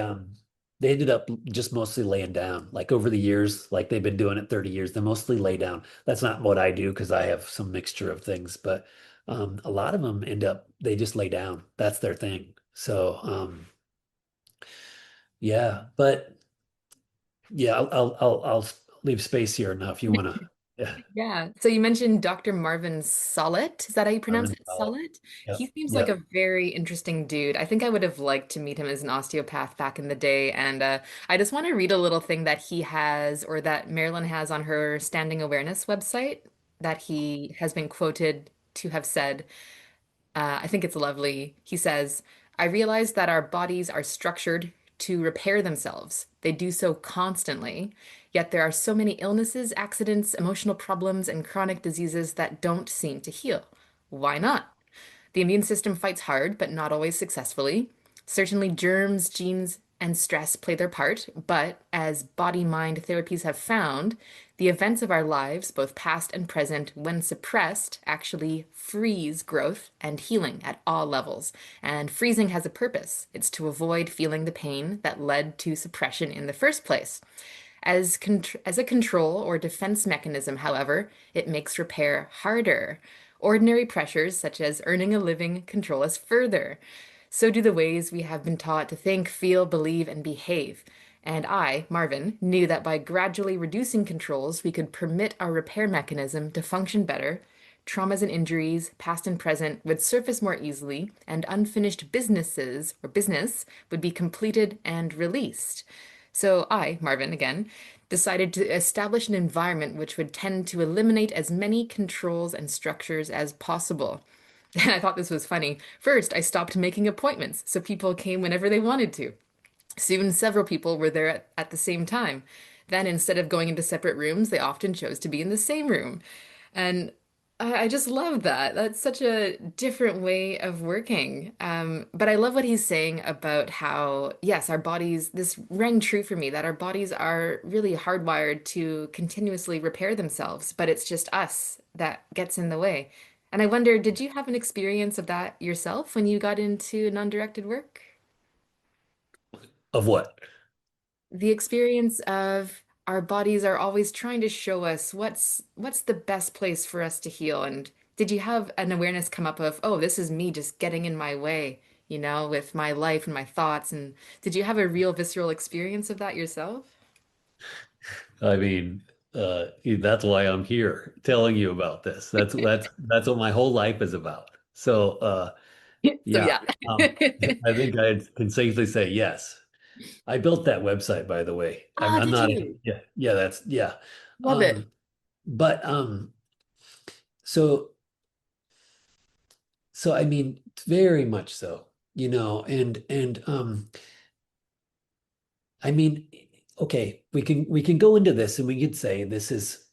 ended up just mostly laying down. Like over the years, like they've been doing it 30 years, they mostly lay down. That's not what I do because I have some mixture of things, but a lot of them end up they just lay down. That's their thing. So yeah, but yeah, I'll leave space here now if you want to. Yeah, Yeah. So you mentioned Dr. Marvin Sollet. Is that how you pronounce Armin it? Solid. Sollet? He Yep, seems like yep. a very interesting dude. I think I would have liked to meet him as an osteopath back in the day. And I just want to read a little thing that he has, or that Marilyn has on her standing awareness website, that he has been quoted to have said. I think it's lovely. He says, I realize that our bodies are structured to repair themselves. They do so constantly. Yet there are so many illnesses, accidents, emotional problems, and chronic diseases that don't seem to heal. Why not? The immune system fights hard, but not always successfully. Certainly, germs, genes, and stress play their part, but as body mind therapies have found, the events of our lives, both past and present, when suppressed, actually freeze growth and healing at all levels. And freezing has a purpose. It's to avoid feeling the pain that led to suppression in the first place. As a control or defense mechanism, however, it makes repair harder. Ordinary pressures, such as earning a living, control us further. So do the ways we have been taught to think, feel, believe, and behave. And I, Marvin, knew that by gradually reducing controls, we could permit our repair mechanism to function better. Traumas and injuries, past and present, would surface more easily, and unfinished business would be completed and released. So I, Marvin, again, decided to establish an environment which would tend to eliminate as many controls and structures as possible. And I thought this was funny. First, I stopped making appointments so people came whenever they wanted to. Soon, several people were there at the same time. Then, instead of going into separate rooms, they often chose to be in the same room. And I just love that. That's such a different way of working. But I love what he's saying about how, yes, our bodies, this rang true for me, that our bodies are really hardwired to continuously repair themselves, but it's just us that gets in the way. And I wonder, did you have an experience of that yourself when you got into non-directed work? Of what? The experience of our bodies are always trying to show us what's the best place for us to heal. And did you have an awareness come up of, oh, this is me just getting in my way, with my life and my thoughts? And did you have a real visceral experience of that yourself? I mean, that's why I'm here telling you about this. That's what my whole life is about. So, So yeah, yeah. um, I think I can safely say yes. I built that website, by the way. I'm, Ah, I'm did not. you? Yeah, yeah, that's yeah. Love it. Um, but so I mean, very much so. And I mean, okay, we can go into this, and we could say this is,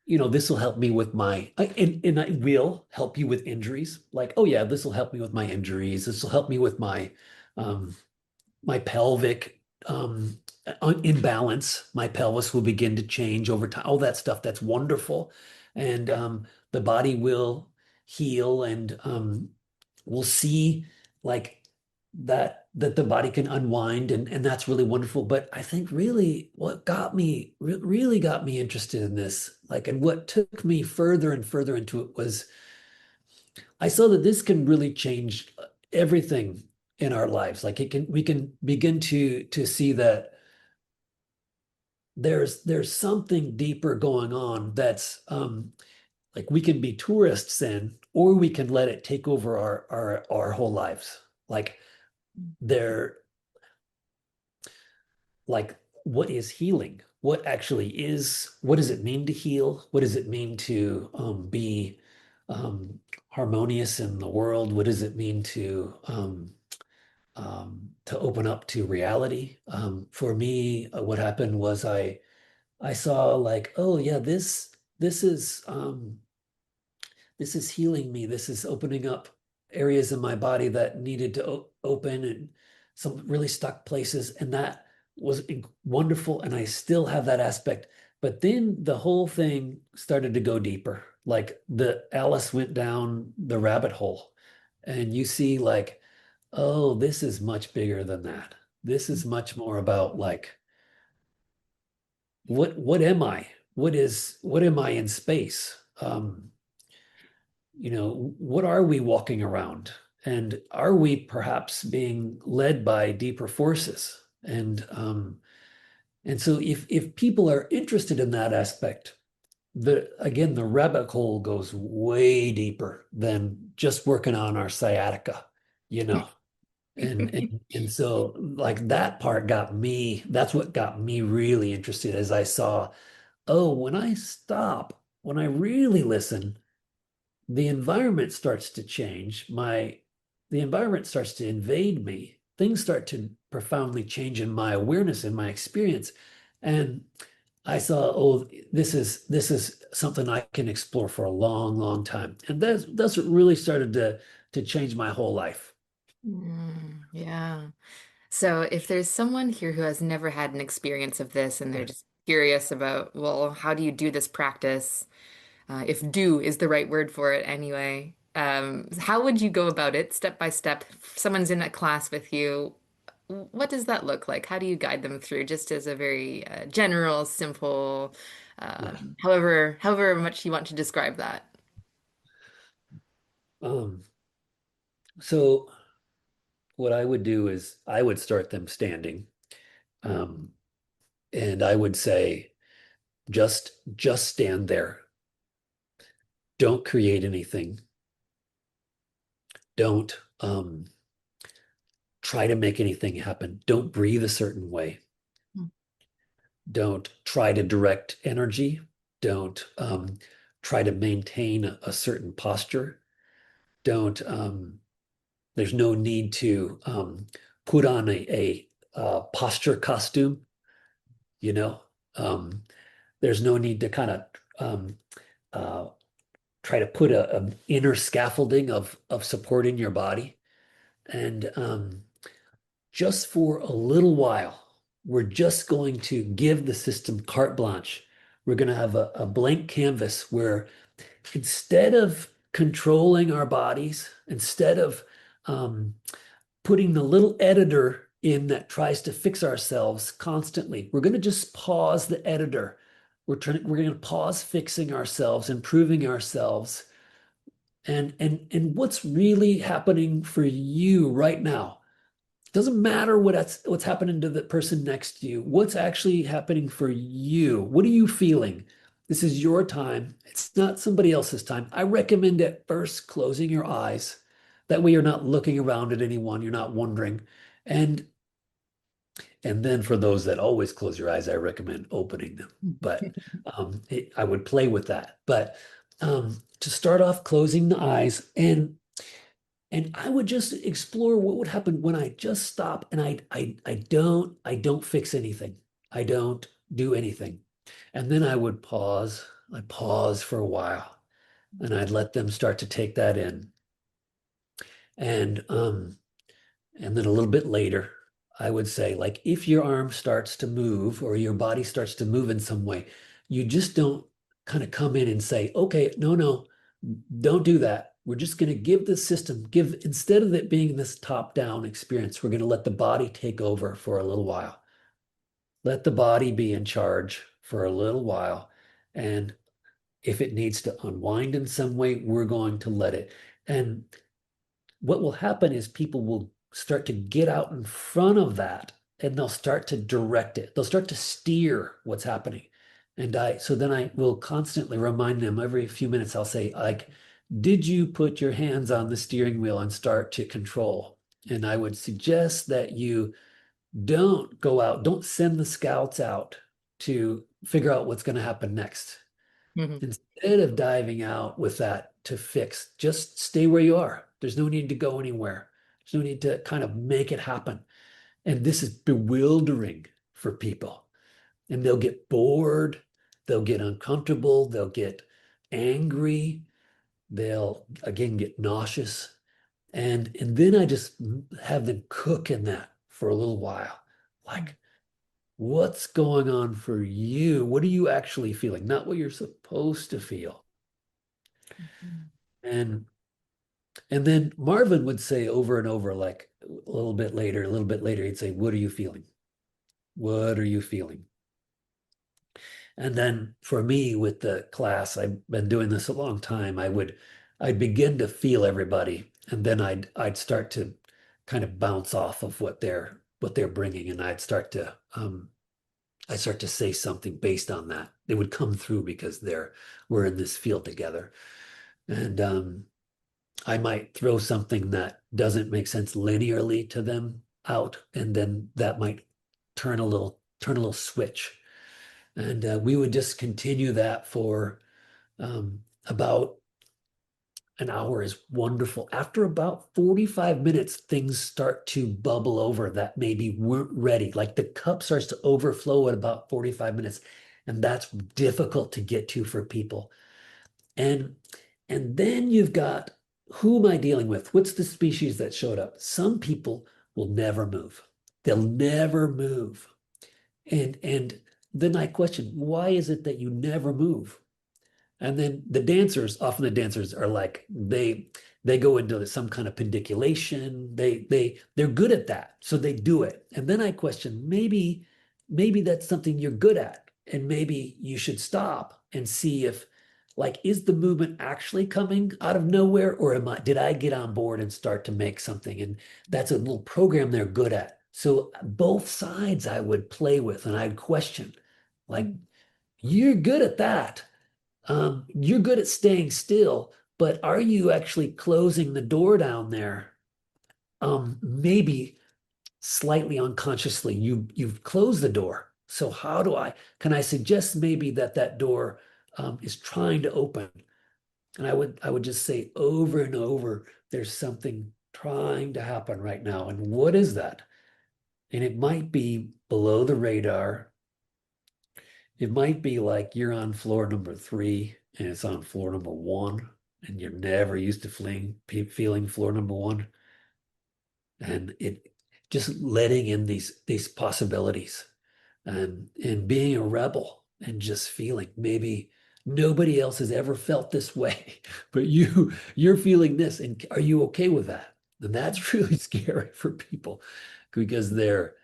this will help me with and I will help you with injuries. Like, oh yeah, this will help me with my injuries. This will help me with um, my pelvic imbalance. My pelvis will begin to change over time. All that stuff, that's wonderful. And the body will heal, and we'll see like that the body can unwind, and that's really wonderful. But I think really what really got me interested in this, like, and what took me further and further into it was I saw that this can really change everything in our lives. Like, we can begin to see that there's something deeper going on that's like we can be tourists in, or we can let it take over our whole lives. Like, there like what is healing? What does it mean to heal? What does it mean to be um, harmonious in the world? What does it mean to open up to reality? For me, what happened was I saw, like, oh yeah, this is healing me. This is opening up areas in my body that needed to open, and some really stuck places. And that was wonderful. And I still have that aspect. But then the whole thing started to go deeper. Like, the Alice went down the rabbit hole. And you see, like, oh, this is much bigger than that. This is much more about, like, what am I? What am I in space? What are we walking around? And are we perhaps being led by deeper forces? And so if people are interested in that aspect, the rabbit hole goes way deeper than just working on our sciatica, you know. And so, like, that part got me, that's what got me really interested, as I saw, oh, when I stop, when I really listen, the environment starts to change. The environment starts to invade me. Things start to profoundly change in my awareness, in my experience. And I saw, oh, this is something I can explore for a long, long time. And that's what really started to change my whole life. Yeah. So if there's someone here who has never had an experience of this and they're Yeah. just curious about, well, how do you do this practice? If do is the right word for it anyway. How would you go about it step by step? If someone's in a class with you. What does that look like? How do you guide them through, just as a very general, simple, Yeah. however much you want to describe that? Um, so what I would do is I would start them standing. Um, and I would say, just stand there. Don't create anything. Don't try to make anything happen. Don't breathe a certain way. Don't try to direct energy. Don't try to maintain a certain posture. Don't There's no need to put on a posture costume, you know. Um, there's no need to kind of um, uh, try to put an inner scaffolding of support in your body. And just for a little while, we're just going to give the system carte blanche. We're going to have a blank canvas where, instead of controlling our bodies, instead of um, putting the little editor in that tries to fix ourselves constantly, we're going to just pause the editor. We're going to pause fixing ourselves, improving ourselves, and what's really happening for you right now. Doesn't matter what's happening to the person next to you. What's actually happening for you? What are you feeling? This is your time. It's not somebody else's time. I recommend at first closing your eyes. That way you're not looking around at anyone. You're not wondering. And and then for those that always close your eyes, I recommend opening them. But I would play with that. But to start off, closing the eyes, and I would just explore what would happen when I just stop, and I don't fix anything. I don't do anything. And then I would pause. I pause for a while, and I'd let them start to take that in. And and then a little bit later, I would say, like, if your arm starts to move or your body starts to move in some way, you just don't kind of come in and say, okay, no, no. Don't do that. We're just going to give the system, give instead of it being this top-down experience, we're going to let the body take over for a little while. Let the body be in charge for a little while. And if it needs to unwind in some way, we're going to let it. And what will happen is people will start to get out in front of that and they'll start to direct it. They'll start to steer what's happening. So then I will constantly remind them every few minutes, I'll say, like, did you put your hands on the steering wheel and start to control? And I would suggest that you don't go out, don't send the scouts out to figure out what's going to happen next. Mhm. Instead of diving out with that to fix, just stay where you are. There's no need to go anywhere. There's no need to kind of make it happen. And this is bewildering for people. And they'll get bored, they'll get uncomfortable, they'll get angry, they'll again get nauseous. And then I just have them cook in that for a little while. Like, what's going on for you? What are you actually feeling? Not what you're supposed to feel. Mhm. And and then Marvin would say over and over, like a little bit later, he'd say, "What are you feeling? What are you feeling?" And then for me with the class, I've been doing this a long time. I'd begin to feel everybody, and then I'd start to kind of bounce off of what they're bringing, and I start to say something based on that. It would come through because we're in this field together. And I might throw something that doesn't make sense linearly to them out, and then that might turn a little switch. And we would just continue that for about an hour is wonderful. After about 45 minutes, things start to bubble over that maybe weren't ready. Like the cup starts to overflow at about 45 minutes. And that's difficult to get to for people. And and then you've got who am I dealing with? What's the species that showed up? Some people will never move. They'll never move. And then I question, why is it that you never move? And then often the dancers are like they go into some kind of pendiculation. They're good at that, so they do it. And then I question, maybe that's something you're good at, and maybe you should stop and see if like is the movement actually coming out of nowhere, or did I get on board and start to make something? And that's a little program they're good at. So both sides I would play with and I'd question, like, you're good at that. You're good at staying still, but are you actually closing the door down there? Maybe slightly unconsciously, you've closed the door. So can I suggest maybe that door is trying to open? And I would just say over and over, there's something trying to happen right now. And what is that? And it might be below the radar. It might be like you're on floor number 3 and it's on floor number 1 and you're never used to feeling floor number 1. And it just letting in these possibilities and being a rebel and just feeling maybe nobody else has ever felt this way, but you're feeling this. And are you okay with that? And that's really scary for people because they're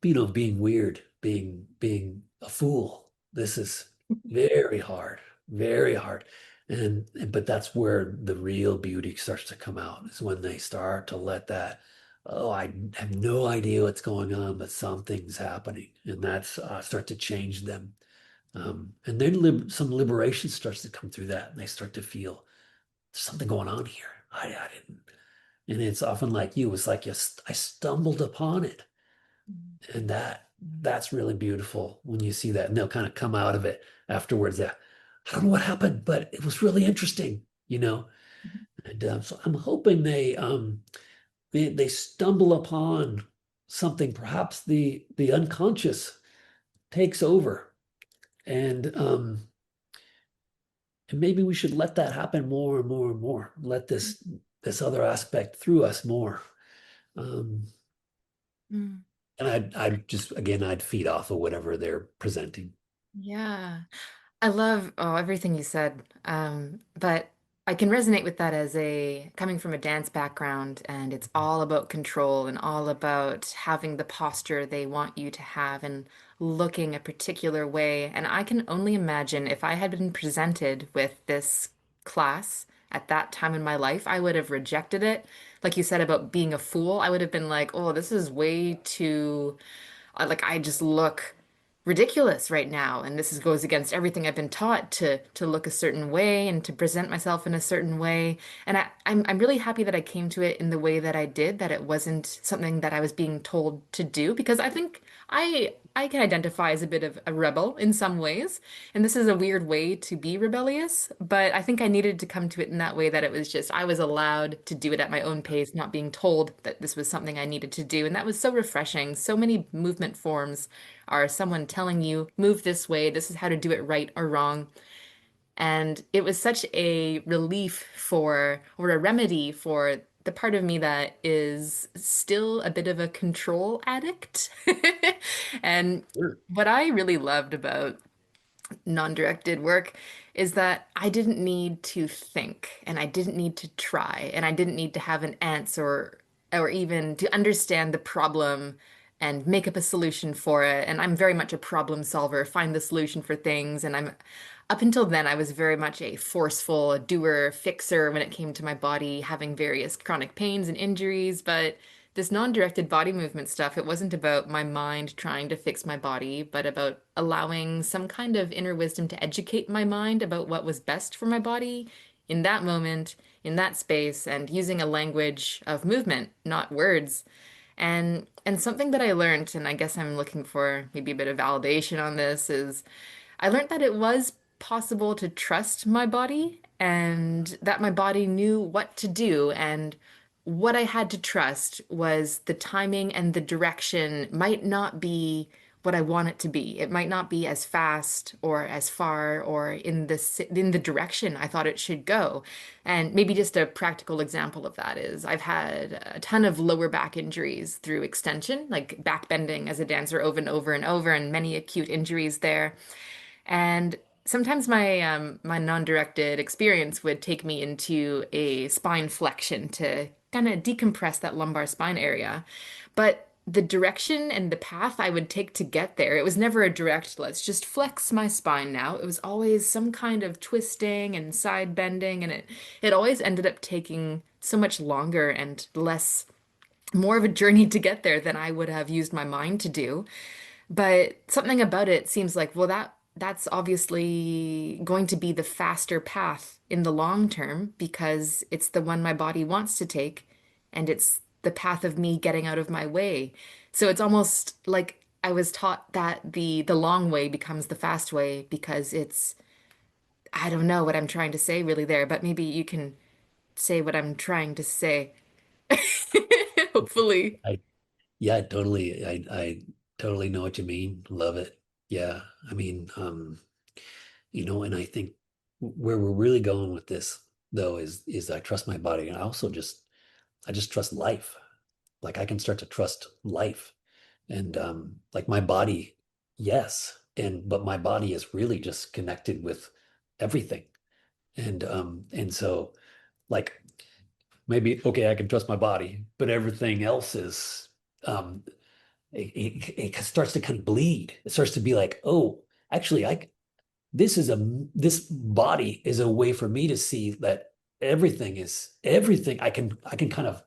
being weird, being a fool. This is very hard, very hard. But that's where the real beauty starts to come out, is when they start to let that, oh, I have no idea what's going on, but something's happening. And that's start to change them. And then some liberation starts to come through that, and they start to feel there's something going on here. I didn't. And it's often like you, it's like I stumbled upon it. And that's really beautiful when you see that. And they'll kind of come out of it afterwards. Yeah, I don't know what happened, but it was really interesting, you know. And so I'm hoping they stumble upon something. Perhaps the unconscious takes over, and and maybe we should let that happen more and more and more. Let this other aspect through us more. Um, Mm. and I'd just again I'd feed off of whatever they're presenting. Yeah. I love everything you said. But I can resonate with that as a coming from a dance background, and it's all about control and all about having the posture they want you to have and looking a particular way. And I can only imagine if I had been presented with this class at that time in my life, I would have rejected it. Like you said about being a fool, I would have been like, oh, this is way too like I just look ridiculous right now, and goes against everything I've been taught to look a certain way and to present myself in a certain way. And I'm really happy that I came to it in the way that I did, that it wasn't something that I was being told to do, because I think I can identify as a bit of a rebel in some ways. And this is a weird way to be rebellious, but I think I needed to come to it in that way that it was just I was allowed to do it at my own pace, not being told that this was something I needed to do. And that was so refreshing. So many movement forms are someone telling you, move this way, this is how to do it right or wrong. And it was such a relief for, or a remedy for the part of me that is still a bit of a control addict. And Sure. what I really loved about non-directed work is that I didn't need to think and I didn't need to try and I didn't need to have an answer or even to understand the problem and make up a solution for it. And I'm very much a problem solver, find the solution for things. And I'm up until then, I was very much a forceful doer, fixer when it came to my body, having various chronic pains and injuries. But this non-directed body movement stuff, it wasn't about my mind trying to fix my body, but about allowing some kind of inner wisdom to educate my mind about what was best for my body in that moment, in that space, and using a language of movement, not words. And something that I learned, and I guess I'm looking for maybe a bit of validation on this, is I learned that it was possible to trust my body and that my body knew what to do. And what I had to trust was the timing and the direction might not be what I want it to be. It might not be as fast or as far or in the direction I thought it should go. And maybe just a practical example of that is I've had a ton of lower back injuries through extension, like back bending as a dancer over and over and over, and many acute injuries there. And sometimes my non-directed experience would take me into a spine flexion to kind of decompress that lumbar spine area. But the direction and the path I would take to get there, it was never a direct, let's just flex my spine now. It was always some kind of twisting and side bending, and it always ended up taking so much longer and less more of a journey to get there than I would have used my mind to do. But something about it seems like, well, that's obviously going to be the faster path in the long term because it's the one my body wants to take, and it's the path of me getting out of my way. So it's almost like I was taught that the long way becomes the fast way because it's I don't know what I'm trying to say really there, but maybe you can say what I'm trying to say. Hopefully. I Yeah, totally. I totally know what you mean. Love it. Yeah. I mean, and I think where we're really going with this though is I trust my body. And I just trust life. Like I can start to trust life. And like my body, yes. But my body is really just connected with everything. And so like maybe okay, I can trust my body, but everything else is um it starts to kind of bleed. It starts to be like, oh, actually, this body is a way for me to see that everything is everything. I can kind of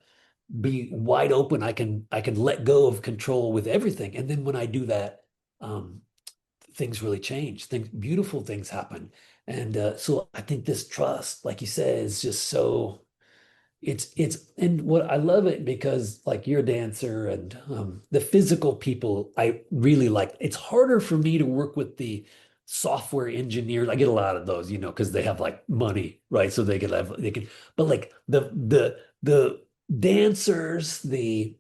be wide open. I can let go of control with everything. And then when I do that, um, things really change. Beautiful things happen. And so I think this trust, like you said, is just so and what I love it because like you're a dancer and the physical people I really like. It's harder for me to work with the software engineers. I get a lot of those, because they have like money, right? So they can, but like the dancers, the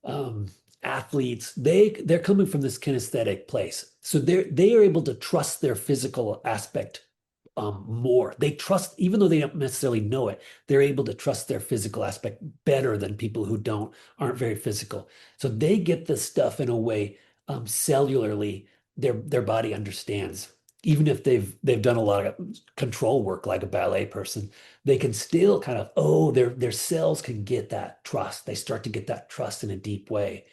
um, athletes, they're coming from this kinesthetic place, so they are able to trust their physical aspect more. They trust, even though they don't necessarily know it, they're able to trust their physical aspect better than people who aren't very physical. So they get this stuff in a way cellularly their body understands. even if they've done a lot of control work like a ballet person, they can still kind of, oh, their cells can get that trust. They start to get that trust in a deep way.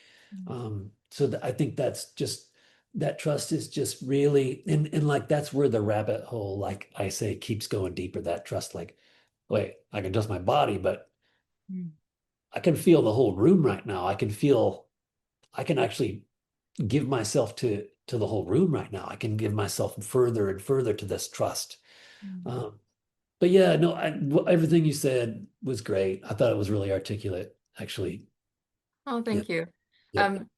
I think that's just that trust is just really and like that's where the rabbit hole, like I say, keeps going deeper. That trust, like, wait, I can adjust my body, but Mm. I can feel the whole room right now. I can actually give myself to the whole room right now. I can give myself further and further to this trust. Mm. Um, but yeah, no, everything you said was great. I thought it was really articulate, actually. Oh, Yeah, thank you. yep, Um,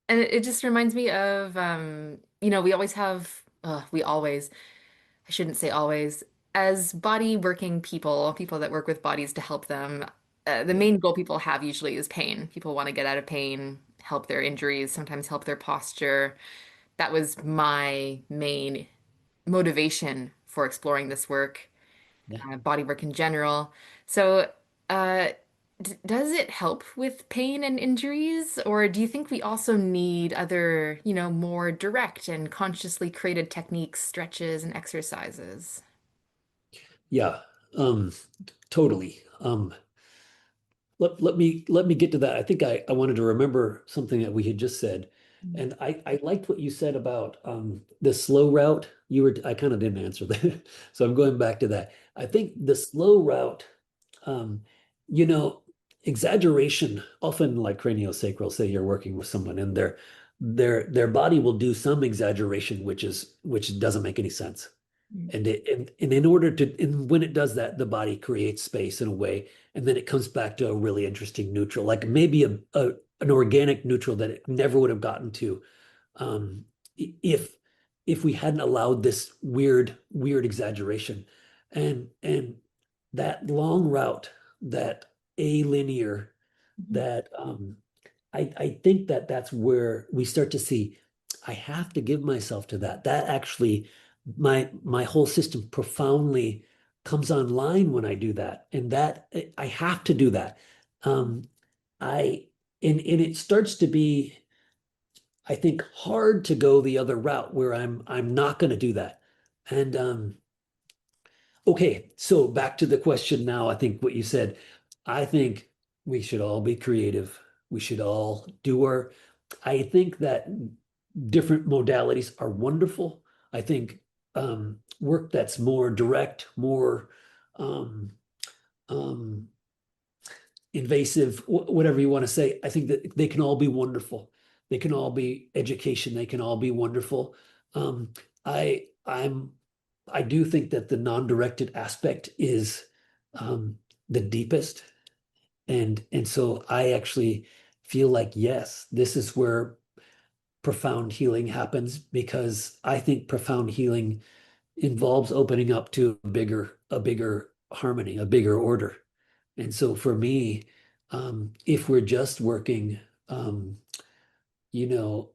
and it just reminds me of, we always have, we always, I shouldn't say always, as body working people, people that work with bodies to help them, the yep, main goal people have usually is pain. People want to get out of pain, help their injuries, sometimes help their posture. That was my main motivation for exploring this work, yeah. body work in general. So, uh, d does it help with pain and injuries, or do you think we also need other, more direct and consciously created techniques, stretches, and exercises? Yeah, um, totally. Let me get to that. I think I wanted to remember something that we had just said. Mm. And I liked what you said about the slow route. I kind of didn't answer that. So I'm going back to that. I think the slow route, um, you know, exaggeration, often like craniosacral, say you're working with someone and their body will do some exaggeration, which doesn't make any sense. Mm. And in order to, and when it does that, the body creates space in a way, and then it comes back to a really interesting neutral, like maybe an organic neutral that it never would have gotten to um, if we hadn't allowed this weird exaggeration, and that long route, that alinear, Mhm. that I think that that's where we start to see I have to give myself to that. That actually, my whole system profoundly comes online when I do that, and that I have to do that. Um, I and it starts to be, I think, hard to go the other route where I'm not going to do that. And okay, so back to the question now. I think what you said, I think we should all be creative. We should all do our, I think that different modalities are wonderful. I think work that's more direct, more um, um, invasive, whatever you want to say, I think that they can all be wonderful. They can all be education. They can all be wonderful. Um, I'm I do think that the non-directed aspect is um, the deepest, and so I actually feel like yes, this is where profound healing happens because I think profound healing involves opening up to a bigger harmony, a bigger order. And so for me, if we're just working, um, you know,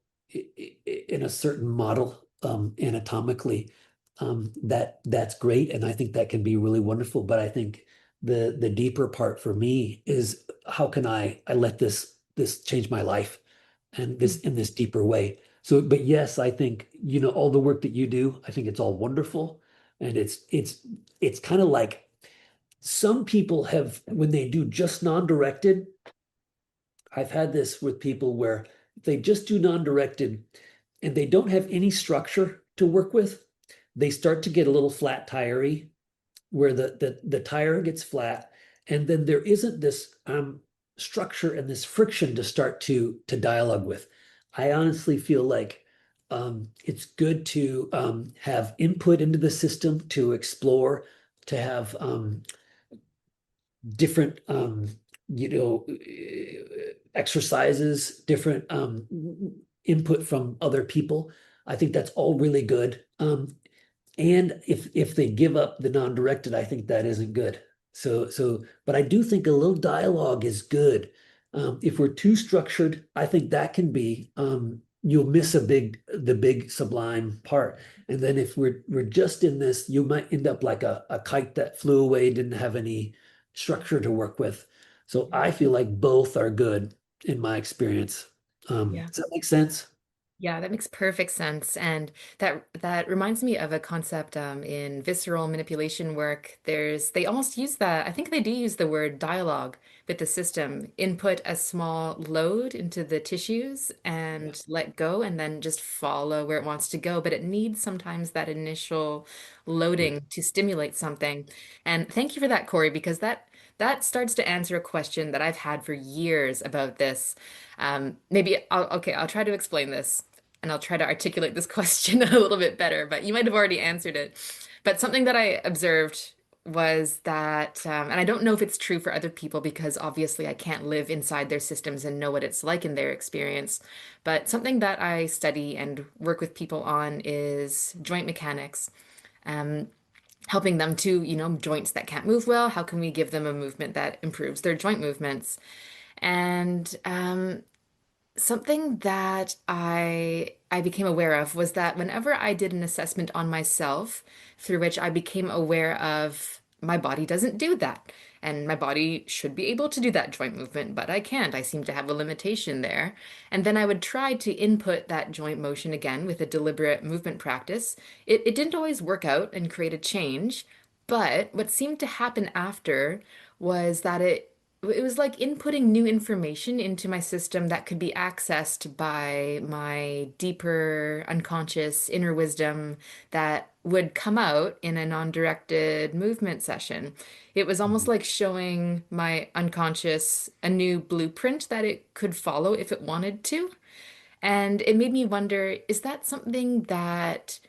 in a certain model, anatomically, that's great, and I think that can be really wonderful. But I think the deeper part for me is how can I let this change my life and this in this deeper way. So, but yes, I think, all the work that you do, I think it's all wonderful. And it's kind of like some people have, when they do just non-directed, I've had this with people where if they just do non-directed and they don't have any structure to work with, they start to get a little flat tirey where the tire gets flat, and then there isn't this structure and this friction to start to dialogue with. I honestly feel like it's good to have input into the system to explore, to have different exercises, different input from other people. I think that's all really good. And if they give up the non-directed, I think that isn't good. But I do think a little dialogue is good. If we're too structured, I think that can be you'll miss the big sublime part. And then if we're just in this, you might end up like a kite that flew away, didn't have any structure to work with. So I feel like both are good in my experience. Yeah. Does that make sense? Yeah, that makes perfect sense. And that reminds me of a concept in visceral manipulation work. They almost use that, I think they do use the word dialogue with the system. Input a small load into the tissues Yeah. and let go and then just follow where it wants to go. But it needs sometimes that initial Yeah. loading to stimulate something. And thank you for that, Corey, because that starts to answer a question that I've had for years about this. I'll try to explain this and I'll try to articulate this question a little bit better, but you might have already answered it. But something that I observed was that, and I don't know if it's true for other people because obviously I can't live inside their systems and know what it's like in their experience. But something that I study and work with people on is joint mechanics. Um, Helping them to, joints that can't move well, how can we give them a movement that improves their joint movements? And something that I became aware of was that whenever I did an assessment on myself, through which I became aware of my body doesn't do that. And my body should be able to do that joint movement, but I can't. I seem to have a limitation there. And then I would try to input that joint motion again with a deliberate movement practice. It didn't always work out and create a change, but what seemed to happen after was that it was like inputting new information into my system that could be accessed by my deeper unconscious inner wisdom that would come out in a non-directed movement session. It was almost Mhm. like showing my unconscious a new blueprint that it could follow if it wanted to. And it made me wonder, is that something that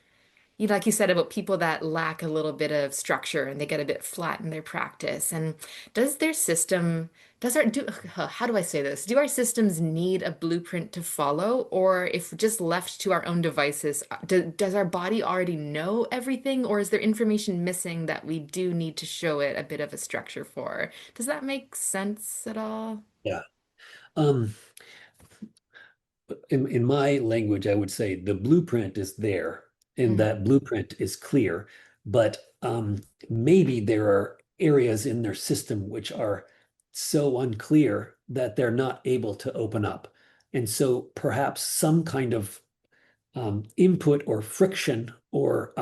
like you said about people that lack a little bit of structure and they get a bit flat in their practice. And does their system, does our, do, how do I say this? Do our systems need a blueprint to follow? Or if just left to our own devices, does our body already know everything? Or is there information missing that we do need to show it a bit of a structure for? Does that make sense at all? Yeah. Um, in my language, I would say the blueprint is there, and Mhm. that blueprint is clear, but maybe there are areas in their system which are so unclear that they're not able to open up. And so perhaps some kind of input or friction or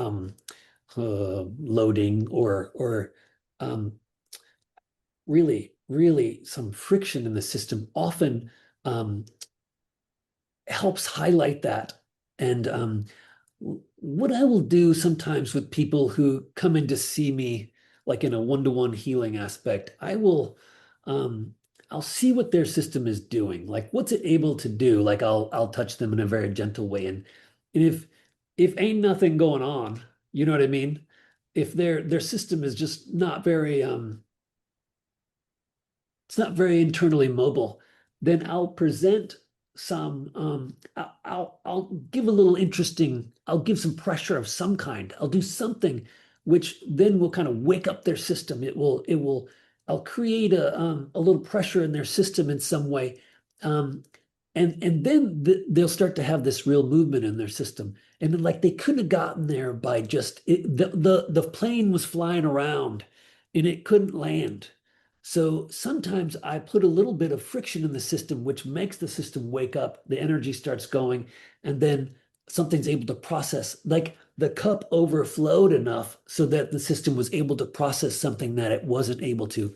loading or um, really some friction in the system often um, helps highlight that. And what I will do sometimes with people who come in to see me, like in a one-to-one healing aspect, um, I'll see what their system is doing. Like, what's it able to do? Like, I'll touch them in a very gentle way, and if ain't nothing going on, you know what I mean? If their system is just not very it's not very internally mobile, then I'll present some, I'll give a little interesting, I'll give some pressure of some kind. I'll do something which then will kind of wake up their system. I'll create a little pressure in their system in some way. Um, and then they'll start to have this real movement in their system. And then, like they couldn't have gotten there by just the plane was flying around and it couldn't land. So sometimes I put a little bit of friction in the system, which makes the system wake up, the energy starts going, and then something's able to process. Like the cup overflowed enough so that the system was able to process something that it wasn't able to.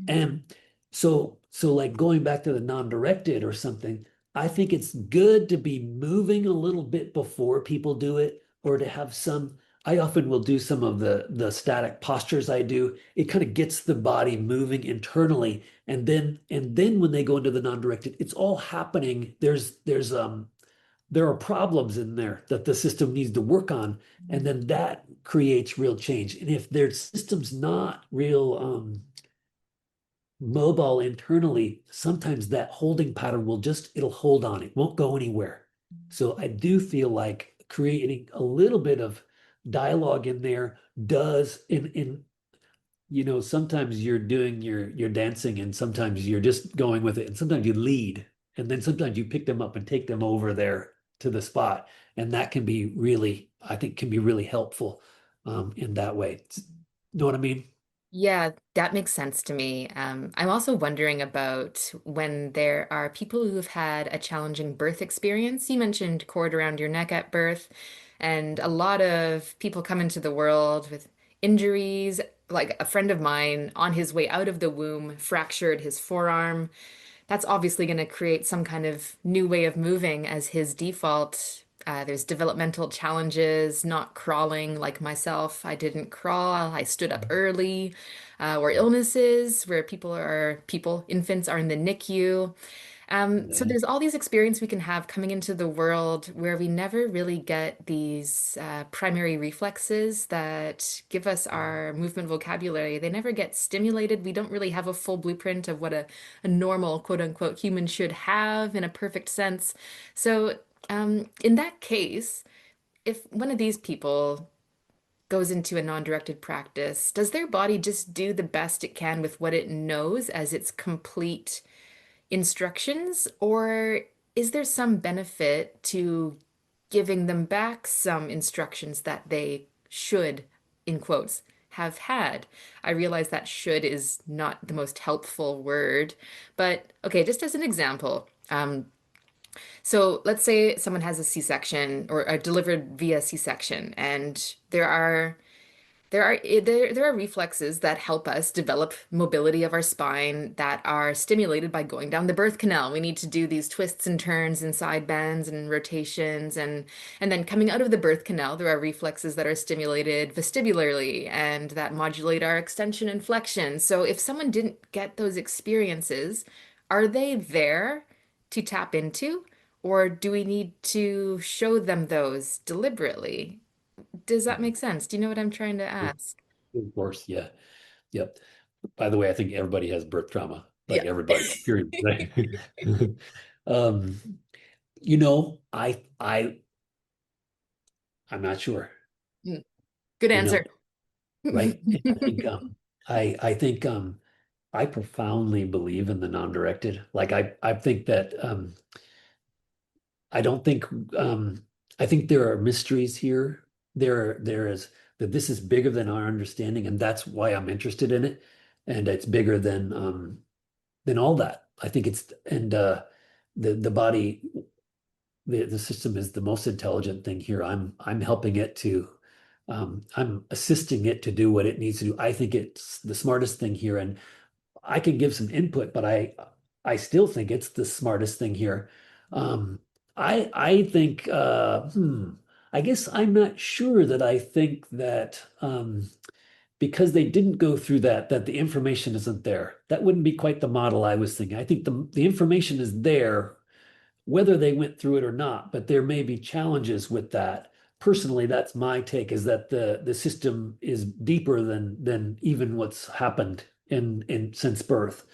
And so like going back to the non-directed or something, I think it's good to be moving a little bit before people do it, or to have some. I often will do some of the static postures I do. It kind of gets the body moving internally, and then when they go into the non-directed, it's all happening. There are problems in there that the system needs to work on, and then that creates real change. And if their system's not real mobile internally, sometimes that holding pattern it'll hold on. It won't go anywhere. So I do feel like creating a little bit of dialogue in there does sometimes you're doing your dancing and sometimes you're just going with it and sometimes you lead and then sometimes you pick them up and take them over there to the spot. And that can be really, I think can be really helpful in that way. Know what I mean? Yeah, that makes sense to me. I'm also wondering about when there are people who've had a challenging birth experience. You mentioned cord around your neck at birth, and a lot of people come into the world with injuries. Like a friend of mine on his way out of the womb fractured his forearm. That's obviously going to create some kind of new way of moving as his default. There's developmental challenges, not crawling like myself. I didn't crawl. I stood up early. Or illnesses where infants are in the NICU. So Yeah. there's all these experiences we can have coming into the world where we never really get these primary reflexes that give us our movement vocabulary. They never get stimulated. We don't really have a full blueprint of what a normal quote unquote human should have in a perfect sense. So in that case, if one of these people goes into a non-directed practice, does their body just do the best it can with what it knows as its complete instructions, or is there some benefit to giving them back some instructions that they should, in quotes, have had? I realize that should is not the most helpful word, but okay, just as an example, so let's say someone has a C-section or delivered via C-section, and there are reflexes that help us develop mobility of our spine that are stimulated by going down the birth canal. We need to do these twists and turns and side bends and rotations and then coming out of the birth canal, there are reflexes that are stimulated vestibularly and that modulate our extension and flexion. So if someone didn't get those experiences, are they there to tap into, or do we need to show them those deliberately? Does that Mhm. make sense? Do you know what I'm trying to ask? Of course, yeah. Yep. By the way, I think everybody has birth trauma, Yeah. like everybody, period. Right? Um, I'm not sure, Mm, good you answer. know, right? And I think I think I profoundly believe in the non-directed. Like I think that I don't think I think there are mysteries here. There is that this is bigger than our understanding, and that's why I'm interested in it. And it's bigger than all that. I think it's and the body, the system is the most intelligent thing here. I'm helping it to I'm assisting it to do what it needs to do. I think it's the smartest thing here, and I can give some input, but I still think it's the smartest thing here. Um, I think I guess I'm not sure that I think that because they didn't go through that the information isn't there. That wouldn't be quite the model I was thinking. I think the information is there whether they went through it or not, but there may be challenges with that. Personally, that's my take, is that the system is deeper than even what's happened in since birth.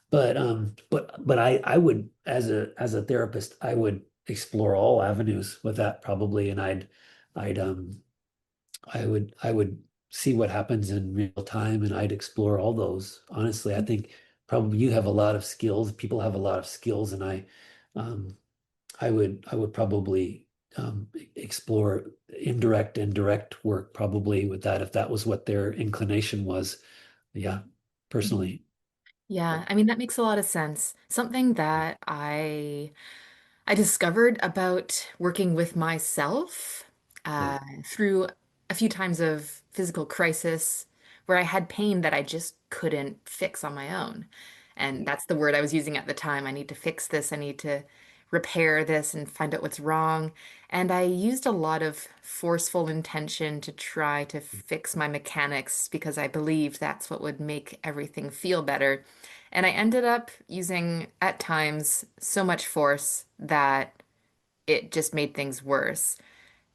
But I would, as a therapist, I would explore all avenues with that probably, and I'd I would see what happens in real time, and I'd explore all those. Honestly, I think probably you have a lot of skills. People have a lot of skills, and um, I would probably explore indirect and direct work probably with that if that was what their inclination was. Yeah, personally. Yeah, I mean that makes a lot of sense. Something that I discovered about working with myself Yeah. through a few times of physical crisis where I had pain that I just couldn't fix on my own. And that's the word I was using at the time. I need to fix this. I need to repair this and find out what's wrong. And I used a lot of forceful intention to try to fix my mechanics because I believed that's what would make everything feel better. And I ended up using, at times, so much force that it just made things worse.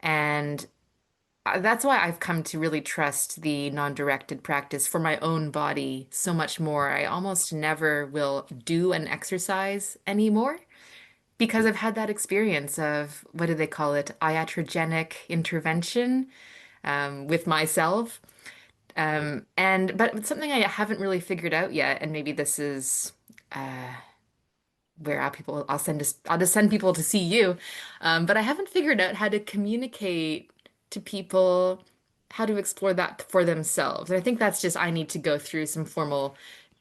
And that's why I've come to really trust the non-directed practice for my own body so much more. I almost never will do an exercise anymore because I've had that experience of, what do they call it? Iatrogenic intervention with myself. But it's something I haven't really figured out yet, and maybe this is where I'll just send people to see you. But I haven't figured out how to communicate to people how to explore that for themselves. And I think that's just I need to go through some formal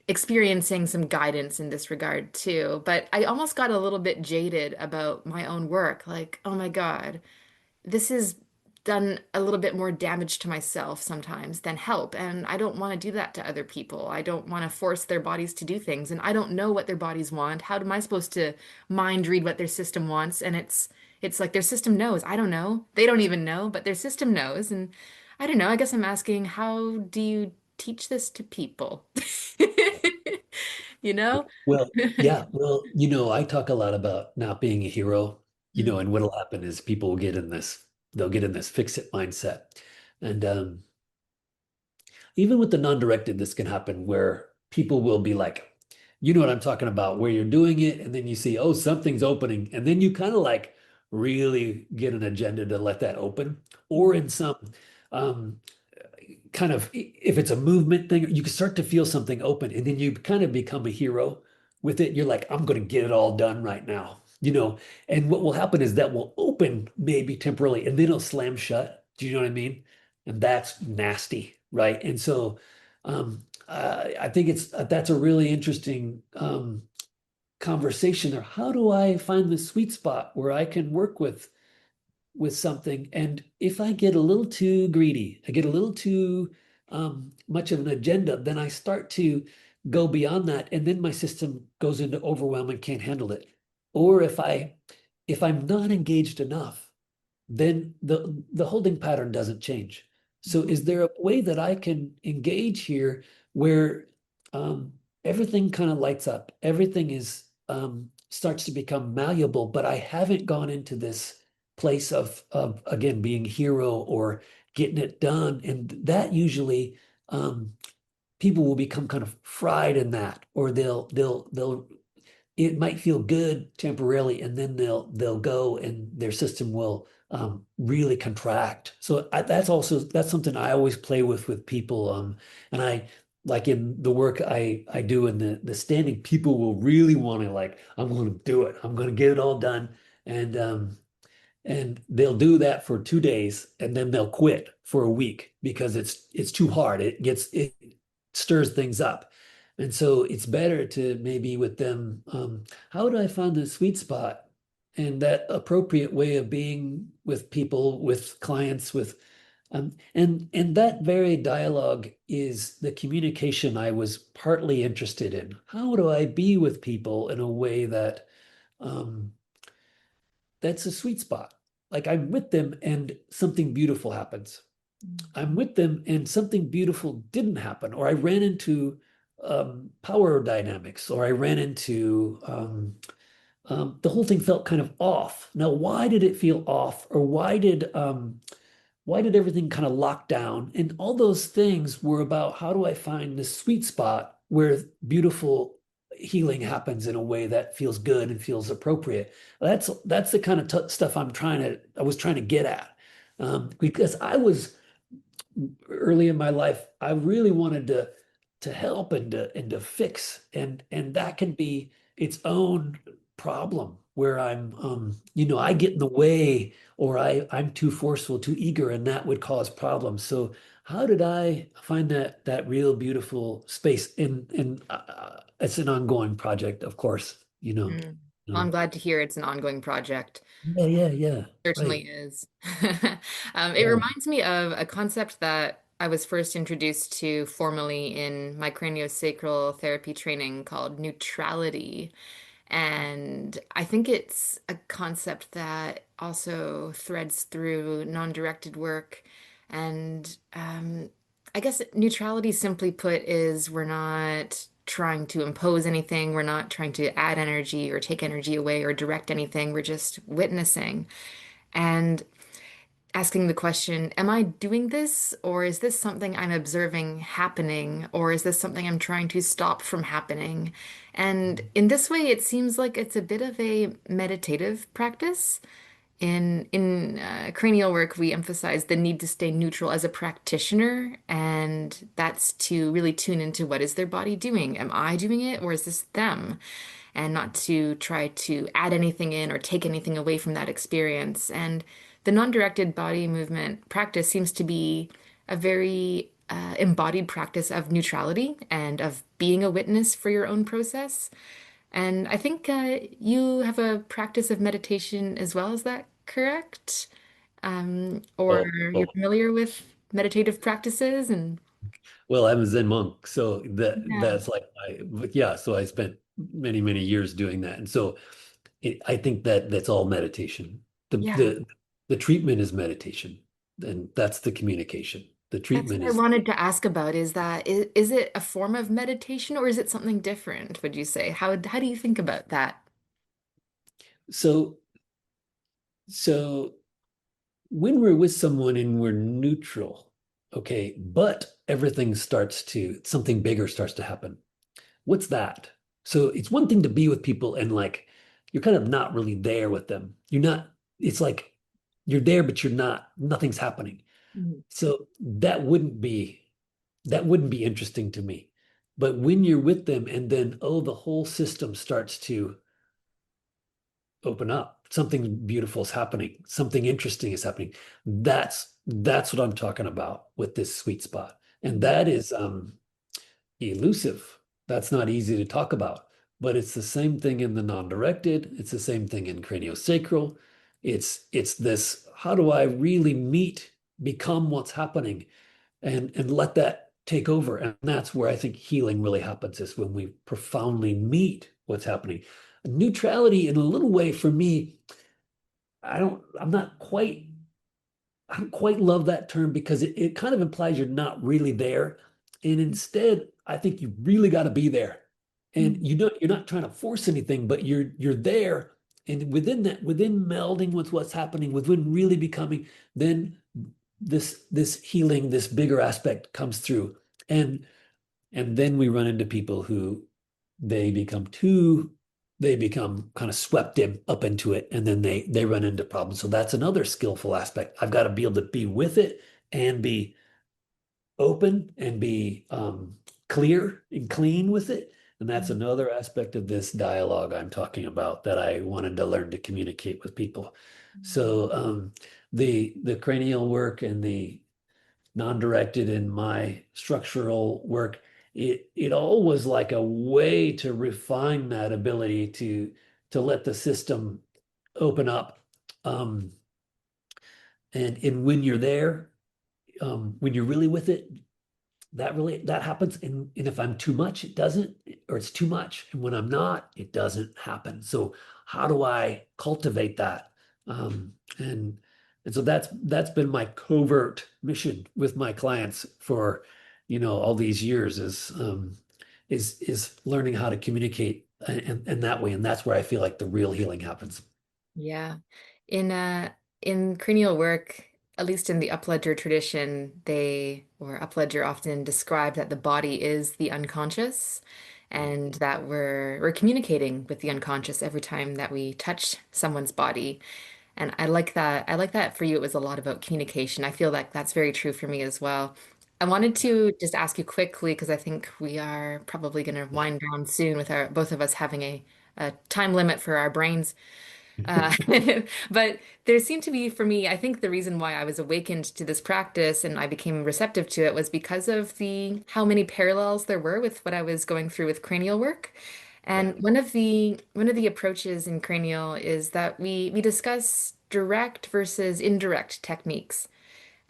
experiencing some guidance in this regard too. But I almost got a little bit jaded about my own work. Like, oh my God, this has done a little bit more damage to myself sometimes than help. And I don't want to do that to other people. I don't want to force their bodies to do things. And I don't know what their bodies want. How am I supposed to mind read what their system wants? And it's like their system knows. I don't know. They don't even know, but their system knows. And I don't know. I guess I'm asking, how do you teach this to people? You know? Well, yeah, well, I talk a lot about not being a hero, Mm, and what'll happen is people will they'll get in this fix it mindset. And even with the non-directed, this can happen where people will be like, you know what I'm talking about, where you're doing it, and then you see, oh, something's opening, and then you kind of like really get an agenda to let that open. Or mm, in some um, kind of, if it's a movement thing, you can start to feel something open, and then you kind of become a hero with it. You're like, I'm going to get it all done right now, and what will happen is that will open maybe temporarily, and then it'll slam shut. Do you know what I mean? And that's nasty, right? And so I think that's a really interesting conversation there. How do I find the sweet spot where I can work with something? And if I get a little too greedy, I get a little too much of an agenda, then I start to go beyond that, and then my system goes into overwhelm and can't handle it. Or if I'm not engaged enough, then the holding pattern doesn't change. So mm, is there a way that I can engage here where um, everything kind of lights up, everything is starts to become malleable, but I haven't gone into this place of again being hero or getting it done, and that usually people will become kind of fried in that, or they'll it might feel good temporarily, and then they'll go and their system will really contract. So that's something I always play with people. And I like in the work I do in the standing, people will really want to like, I'm going to do it. I'm going to get it all done. And they'll do that for 2 days, and then they'll quit for a week because it's too hard. It stirs things up. And so it's better to maybe with them, how do I find the sweet spot and that appropriate way of being with people, with clients, with and that very dialogue is the communication I was partly interested in. How do I be with people in a way that um, that's a sweet spot? Like I'm with them and something beautiful happens. mm, I'm with them and something beautiful didn't happen, or I ran into power dynamics, or I ran into the whole thing felt kind of off. Now, why did it feel off, or why did everything kind of lock down? And all those things were about how do I find the sweet spot where beautiful healing happens in a way that feels good and feels appropriate. That's the kind of stuff I was trying to get at, because I was early in my life, I really wanted to help and to fix, and that can be its own problem where I get in the way, or I'm too forceful, too eager, and that would cause problems. So how did I find that real beautiful space? And it's an ongoing project, of course, mm. Well, I'm Um, glad to hear it's an ongoing project. yeah, yeah, yeah, Certainly right. is. It Yeah. reminds me of a concept that I was first introduced to formally in my craniosacral therapy training called neutrality. And I think it's a concept that also threads through non-directed work. And I guess neutrality, simply put, is we're not trying to impose anything. We're not trying to add energy or take energy away or direct anything. We're just witnessing and asking the question, am I doing this, or is this something I'm observing happening, or is this something I'm trying to stop from happening? And in this way, it seems like it's a bit of a meditative practice. In cranial work, we emphasize the need to stay neutral as a practitioner, and that's to really tune into what is their body doing? Am I doing it, or is this them? And not to try to add anything in or take anything away from that experience. And the non-directed body movement practice seems to be a very embodied practice of neutrality and of being a witness for your own process. And I think you have a practice of meditation as well. Is that correct? Or Oh, you're oh, familiar with meditative practices and well, I'm a Zen monk, so yeah. that's like but yeah. So I spent many, many years doing that, and so I think that that's all meditation. The Yeah. the the treatment is meditation, and that's the communication. The That's treatment what I is wanted to ask about is that is it a form of meditation or is it something different, would you say? How do you think about that? so so when we're with someone and we're neutral, okay, but something bigger starts to happen. What's that? So it's one thing to be with people and like you're kind of not really there with them. You're not, it's like you're there, but you're not, nothing's happening. Mhm. So that wouldn't be interesting to me. But when you're with them and then, oh, the whole system starts to open up, something beautiful is happening, something interesting is happening. That's what I'm talking about with this sweet spot. And that is elusive. That's not easy to talk about, but it's the same thing in the non-directed. It's the same thing in craniosacral. It's this, how do I really become what's happening and let that take over? And that's where I think healing really happens is when we profoundly meet what's happening. Neutrality in a little way for me, I'm not quite I don't quite love that term because it kind of implies you're not really there. And instead, I think you really got to be there. And Mhm. you're not trying to force anything, but you're there. And within that, within melding with what's happening, within really becoming, then this healing, this bigger aspect comes through. And and then we run into people who they become too, they become kind of swept in up into it, and then they run into problems. So that's another skillful aspect. I've got to be able to be with it and be open and be clear and clean with it. And that's Mhm. another aspect of this dialogue I'm talking about that I wanted to learn to communicate with people. So the cranial work and the non-directed in my structural work, it all was like a way to refine that ability to let the system open up. Um, and when you're there, when you're really with it, that happens. And if I'm too much, it doesn't, or it's too much. And when I'm not, it doesn't happen. So how do I cultivate that? Um, and and so that's been my covert mission with my clients for, all these years is learning how to communicate and that way. And that's where I feel like the real healing happens. Yeah. In in cranial work, at least in the Upledger tradition, they or Upledger often describe that the body is the unconscious and that we're communicating with the unconscious every time that we touch someone's body. And I like that. I like that for you. It was a lot about communication. I feel like that's very true for me as well. I wanted to just ask you quickly because I think we are probably going to wind down soon with our both of us having a time limit for our brains. Uh, but there seemed to be, for me, I think the reason why I was awakened to this practice and I became receptive to it was because of the how many parallels there were with what I was going through with cranial work. Yeah, And one of the approaches in cranial is that we discuss direct versus indirect techniques.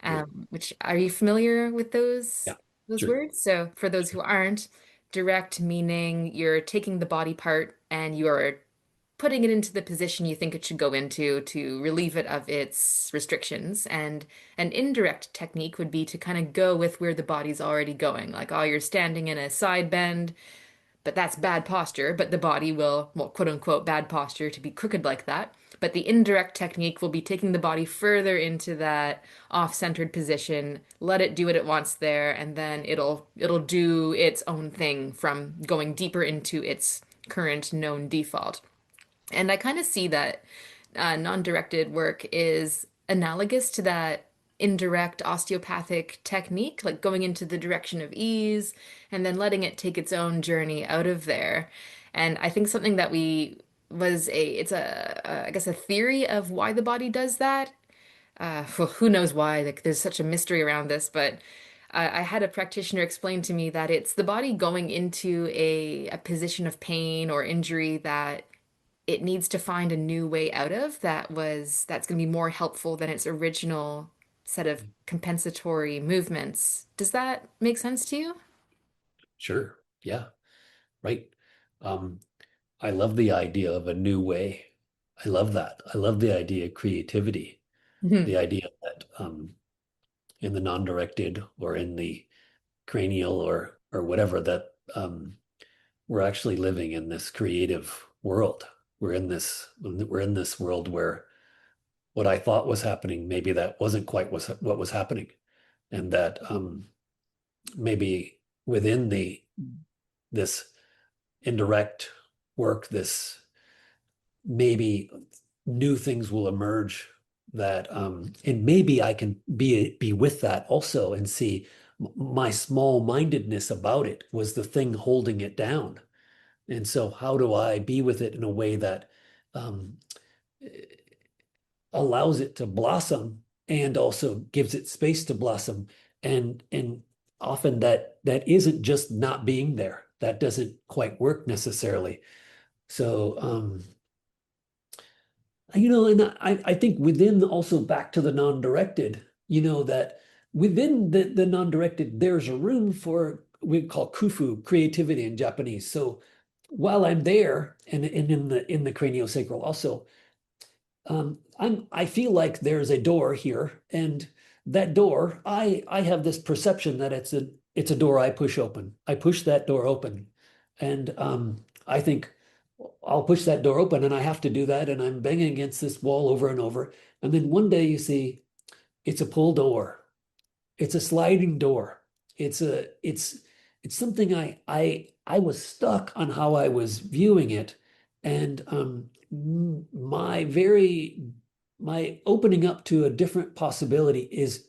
yeah, Which are you familiar with yeah, those sure. words? So for those who aren't, direct meaning you're taking the body part and you're putting it into the position you think it should go into to relieve it of its restrictions. And an indirect technique would be to kind of go with where the body's already going. Like, oh, you're standing in a side bend, but that's bad posture, but the body will, well, quote unquote, bad posture to be crooked like that. But the indirect technique will be taking the body further into that off-centered position, let it do what it wants there, and then it'll do its own thing from going deeper into its current known default. And I kind of see that non-directed work is analogous to that indirect osteopathic technique, like going into the direction of ease and then letting it take its own journey out of there. And I think something that we was a, it's a, I guess a theory of why the body does that Well, who knows why? Like, there's such a mystery around this, but I had a practitioner explain to me that it's the body going into a position of pain or injury that it needs to find a new way out of that's going to be more helpful than its original set of compensatory movements. Does that make sense to you? Sure. Yeah. Right. Um, I love the idea of a new way. I love that. I love the idea of creativity, Mhm. the idea that in the non-directed or in the cranial or whatever that we're actually living in this creative world. We're in this world where what I thought was happening, maybe that wasn't quite what was happening, and that maybe within the this indirect work, this maybe new things will emerge that and maybe I can be with that also and see my small-mindedness about it was the thing holding it down. And so how do I be with it in a way that um, allows it to blossom and also gives it space to blossom? And often that isn't just not being there. That doesn't quite work necessarily. So and I think within also back to the non-directed, that within the non-directed, there's a room for we call kufu, creativity in Japanese. So while I'm there and in the craniosacral also, I feel like there's a door here, and that door, I have this perception that it's a door I push open. I push that door open, and I think I'll push that door open, and I have to do that, and I'm banging against this wall over and over, and then one day you see it's a pull door. It's a sliding door. It's something I was stuck on how I was viewing it, and my opening up to a different possibility is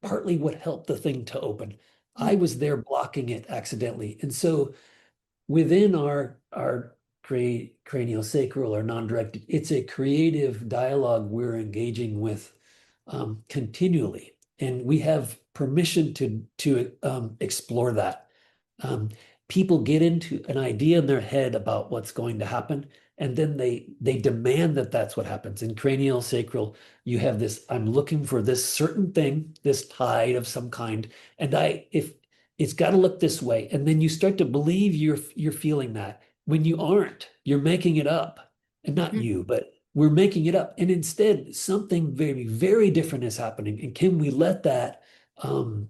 partly what helped the thing to open. I was there blocking it accidentally, and so within our craniosacral or non-directed, it's a creative dialogue we're engaging with continually, and we have permission to explore that. Um, People get into an idea in their head about what's going to happen, and then they demand that that's what happens. In cranial sacral, you have this, I'm looking for this certain thing, this tide of some kind, and I if it's got to look this way, and then you start to believe you're feeling that when you aren't, you're making it up, and not Mhm. you, but we're making it up, and instead something very, very different is happening. And can we let that? Um,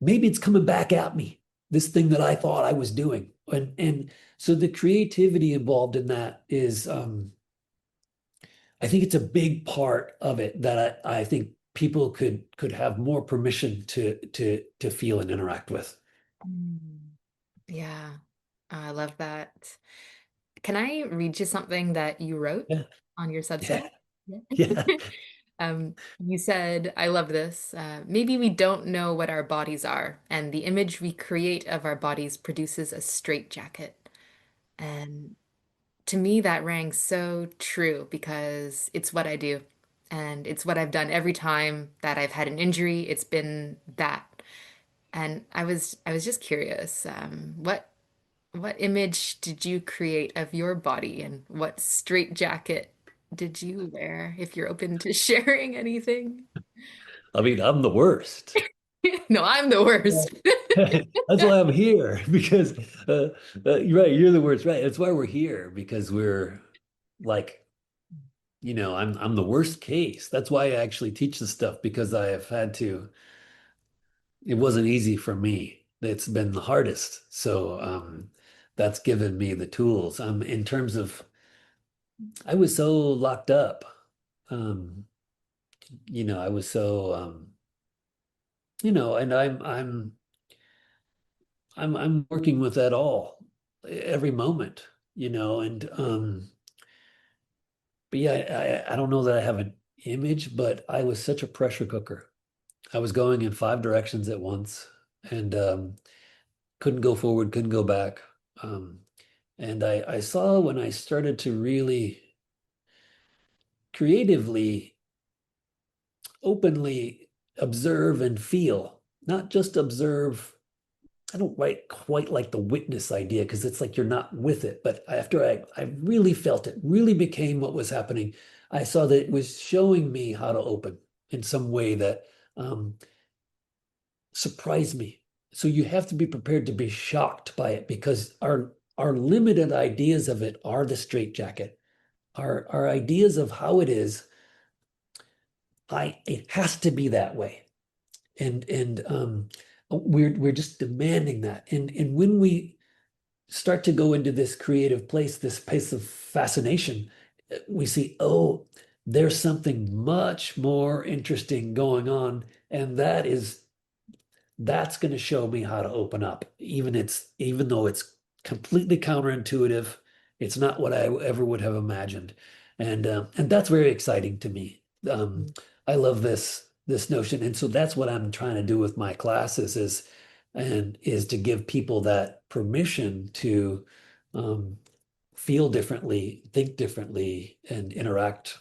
Maybe it's coming back at me, this thing that I thought I was doing. And so the creativity involved in that is, I think it's a big part of it that I think people could have more permission to feel and interact with. Mm. Yeah, I love that. Can I read you something that you wrote Yeah, on your yeah, Substack? Yeah. yeah. You said, I love this. Maybe we don't know what our bodies are, and the image we create of our bodies produces a straitjacket. And to me, that rang so true because it's what I do. And it's what I've done every time that I've had an injury. It's been that. And I was just curious, what image did you create of your body and what straitjacket did you wear, if you're open to sharing anything? I mean, I'm the worst. No, I'm the Yeah. worst. That's why I'm here because you're right, you're the worst, right? That's why we're here because we're like, I'm the worst case. That's why I actually teach this stuff because I have had to. It wasn't easy for me. It's been the hardest. So that's given me the tools. In terms of, I was so locked up. Um, I was so and I'm working with that all every moment, and but yeah, I don't know that I have an image, but I was such a pressure cooker. I was going in five directions at once and couldn't go forward, couldn't go back. Um, and I saw when I started to really creatively openly observe and feel, not just observe. I don't quite like the witness idea because it's like you're not with it. But after I really felt it, really became what was happening, I saw that it was showing me how to open in some way that um, surprised me. So you have to be prepared to be shocked by it because our limited ideas of it are the straitjacket. Our ideas of how it is, it has to be that way. And we're just demanding that. And when we start to go into this creative place, this place of fascination, we see, oh, there's something much more interesting going on, and that's going to show me how to open up. Even though it's completely counterintuitive, it's not what I ever would have imagined, and that's very exciting to me. Um, I love this notion, and so that's what I'm trying to do with my classes is to give people that permission to um, feel differently, think differently, and interact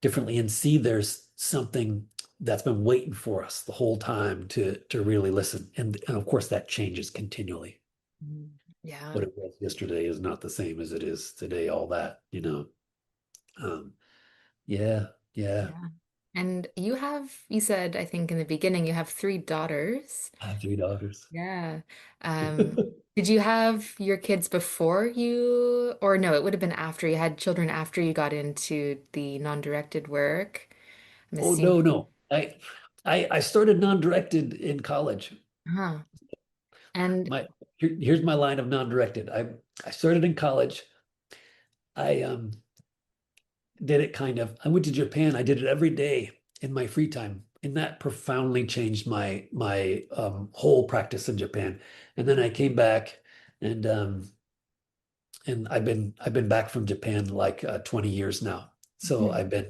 differently, and see there's something that's been waiting for us the whole time to really listen. And of course, that changes continually. Mm. Yeah. What it was yesterday is not the same as it is today. All that. Um, yeah, yeah. Yeah. And you said, I think in the beginning, you have three daughters. I have three daughters. Yeah. Um, did you have your kids before you, or no, it would have been after you had children after you got into the non-directed work? I'm Oh assuming. no, no. I started non-directed in college. Huh. And My here's my line of non-directed. I started in college. I did it kind of. I went to Japan. I did it every day in my free time, and that profoundly changed my whole practice in Japan. And then I came back, and I've been back from Japan like 20 years now. So Mhm. I've been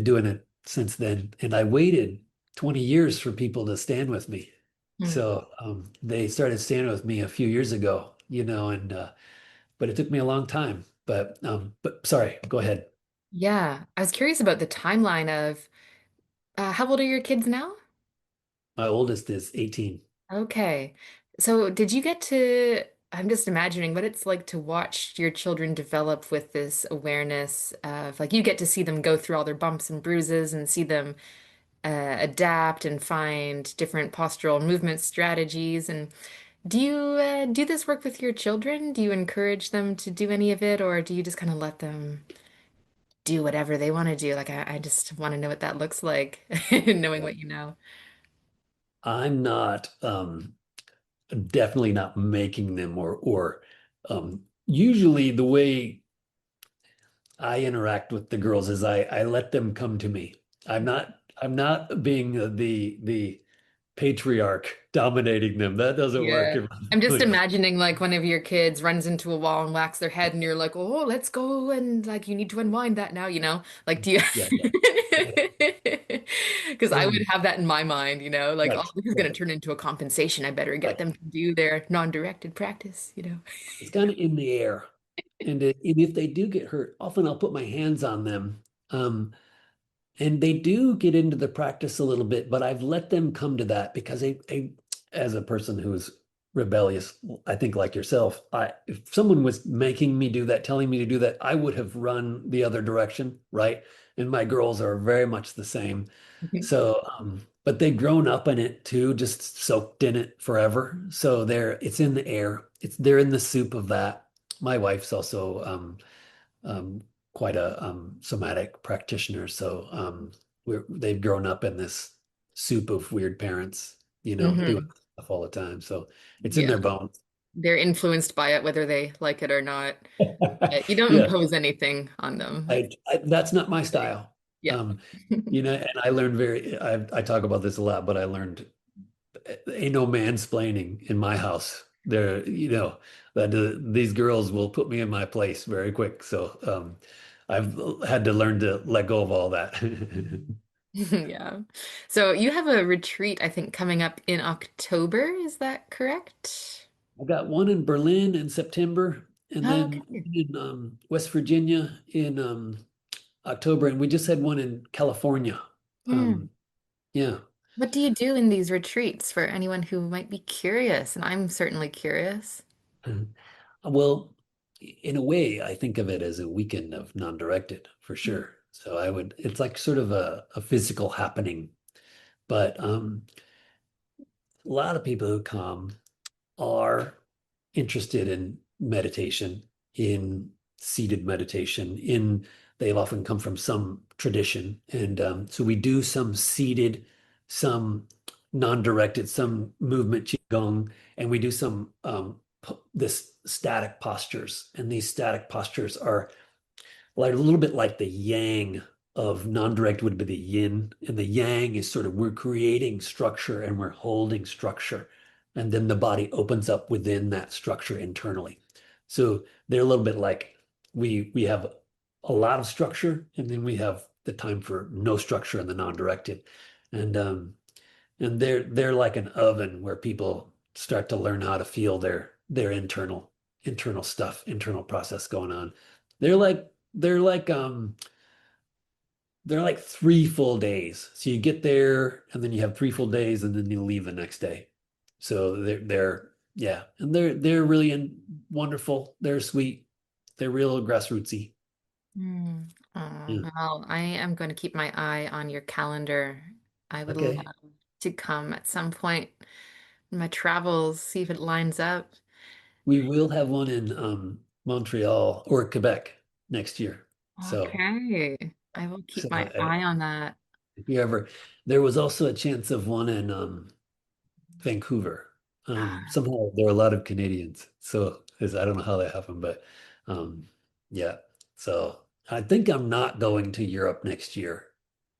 doing it since then, and I waited 20 years for people to stand with me. Hmm. So they started standing with me a few years ago, and but it took me a long time. But sorry, go ahead. Yeah, I was curious about the timeline of how old are your kids now? My oldest is 18. Okay. So did you get to, I'm just imagining what it's like to watch your children develop with this awareness of like you get to see them go through all their bumps and bruises and see them adapt and find different postural movement strategies. And do you do this work with your children? Do you encourage them to do any of it, or do you just kind of let them do whatever they want to do? Like I just want to know what that looks like, knowing what you know. I'm not definitely not making them or usually the way I interact with the girls is I let them come to me. I'm not being the patriarch dominating them. That doesn't work Yeah. in my I'm just family. imagining like one of your kids runs into a wall and whacks their head and you're like, "Oh, let's go and like you need to unwind that now, you know?" Like do you Yeah, yeah. Because I would And have that in my mind, like, "Oh, right, this is going to right, turn into a compensation. I better get right. them to do their non-directed practice." It's kind of in the air. And if they do get hurt, often I'll put my hands on them. And they do get into the practice a little bit, but I've let them come to that because as a person who's rebellious, I think like yourself, if someone was making me do that, telling me to do that, I would have run the other direction, right? And my girls are very much the same. So, but they've grown up in it too, just soaked in it forever. So it's in the air. They're in the soup of that. My wife's also um, quite a somatic practitioner. So they've grown up in this soup of weird parents, doing Hmm. stuff all the time. So it's in Yeah. their bones. They're influenced by it whether they like it or not. You don't Yeah, impose anything on them. that's not my Like, style. yeah. Um, and I learned I talk about this a lot, but I learned ain't no mansplaining in my house. That these girls will put me in my place very quick. So I've had to learn to let go of all that. Yeah. So you have a retreat, I think, coming up in October. Is that correct? I got one in Berlin in September, and Oh, then okay. in West Virginia in October, and we just had one in California. Hmm. Yeah. What do you do in these retreats for anyone who might be curious? And I'm certainly curious. Well, in a way, I think of it as a weekend of non-directed for Mm. sure. So it's like sort of a physical happening. But a lot of people who come are interested in meditation, in seated meditation, they've often come from some tradition. And so we do some seated, some non-directed, some movement qigong, and we do some this static postures. And these static postures are like a little bit like the yang of non-direct would be the yin, and the yang is sort of we're creating structure and we're holding structure, and then the body opens up within that structure internally. So they're a little bit like we have a lot of structure, and then we have the time for no structure in the non-directed, and they're like an oven where people start to learn how to feel their internal stuff, internal process going on. They're like they're like um they're like 3 full days. So you get there and then you have 3 full days and then you leave the next day. So they're yeah, and they're really wonderful. They're sweet. They're real grassrootsy. Hmm. Oh, Yeah. well, I am going to keep my eye on your calendar. I would love Okay. to come at some point in my travels, see if it lines up. We will have one in Montreal or Quebec next year. So Okay. I will so keep my eye on that. if you ever, there was also a chance of one in Vancouver. Somehow there are a lot of Canadians, so I don't know how that happened, but um, yeah. So I think I'm not going to Europe next year.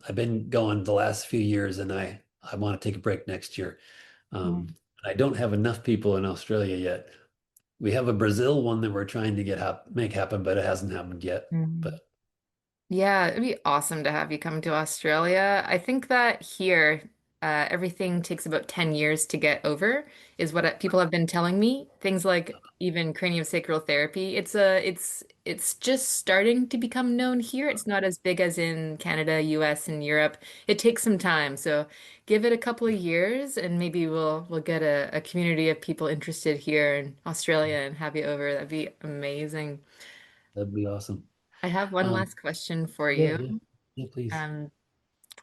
I've been going the last few years, and I want to take a break next year. Mm. I don't have enough people in Australia yet. We have a Brazil one that we're trying to make happen, but it hasn't happened yet. Mm. But Yeah, it'd be awesome to have you come to Australia. I think that here, everything takes about 10 years to get over, is what people have been telling me. Things like even craniosacral therapy. It's just starting to become known here. It's not as big as in Canada, US, and Europe. It takes some time. So give it a couple of years and maybe we'll get a community of people interested here in Australia and have you over. That'd be amazing. that'd be awesome. I have one Um, last question for yeah, you. yeah, yeah, please. Um,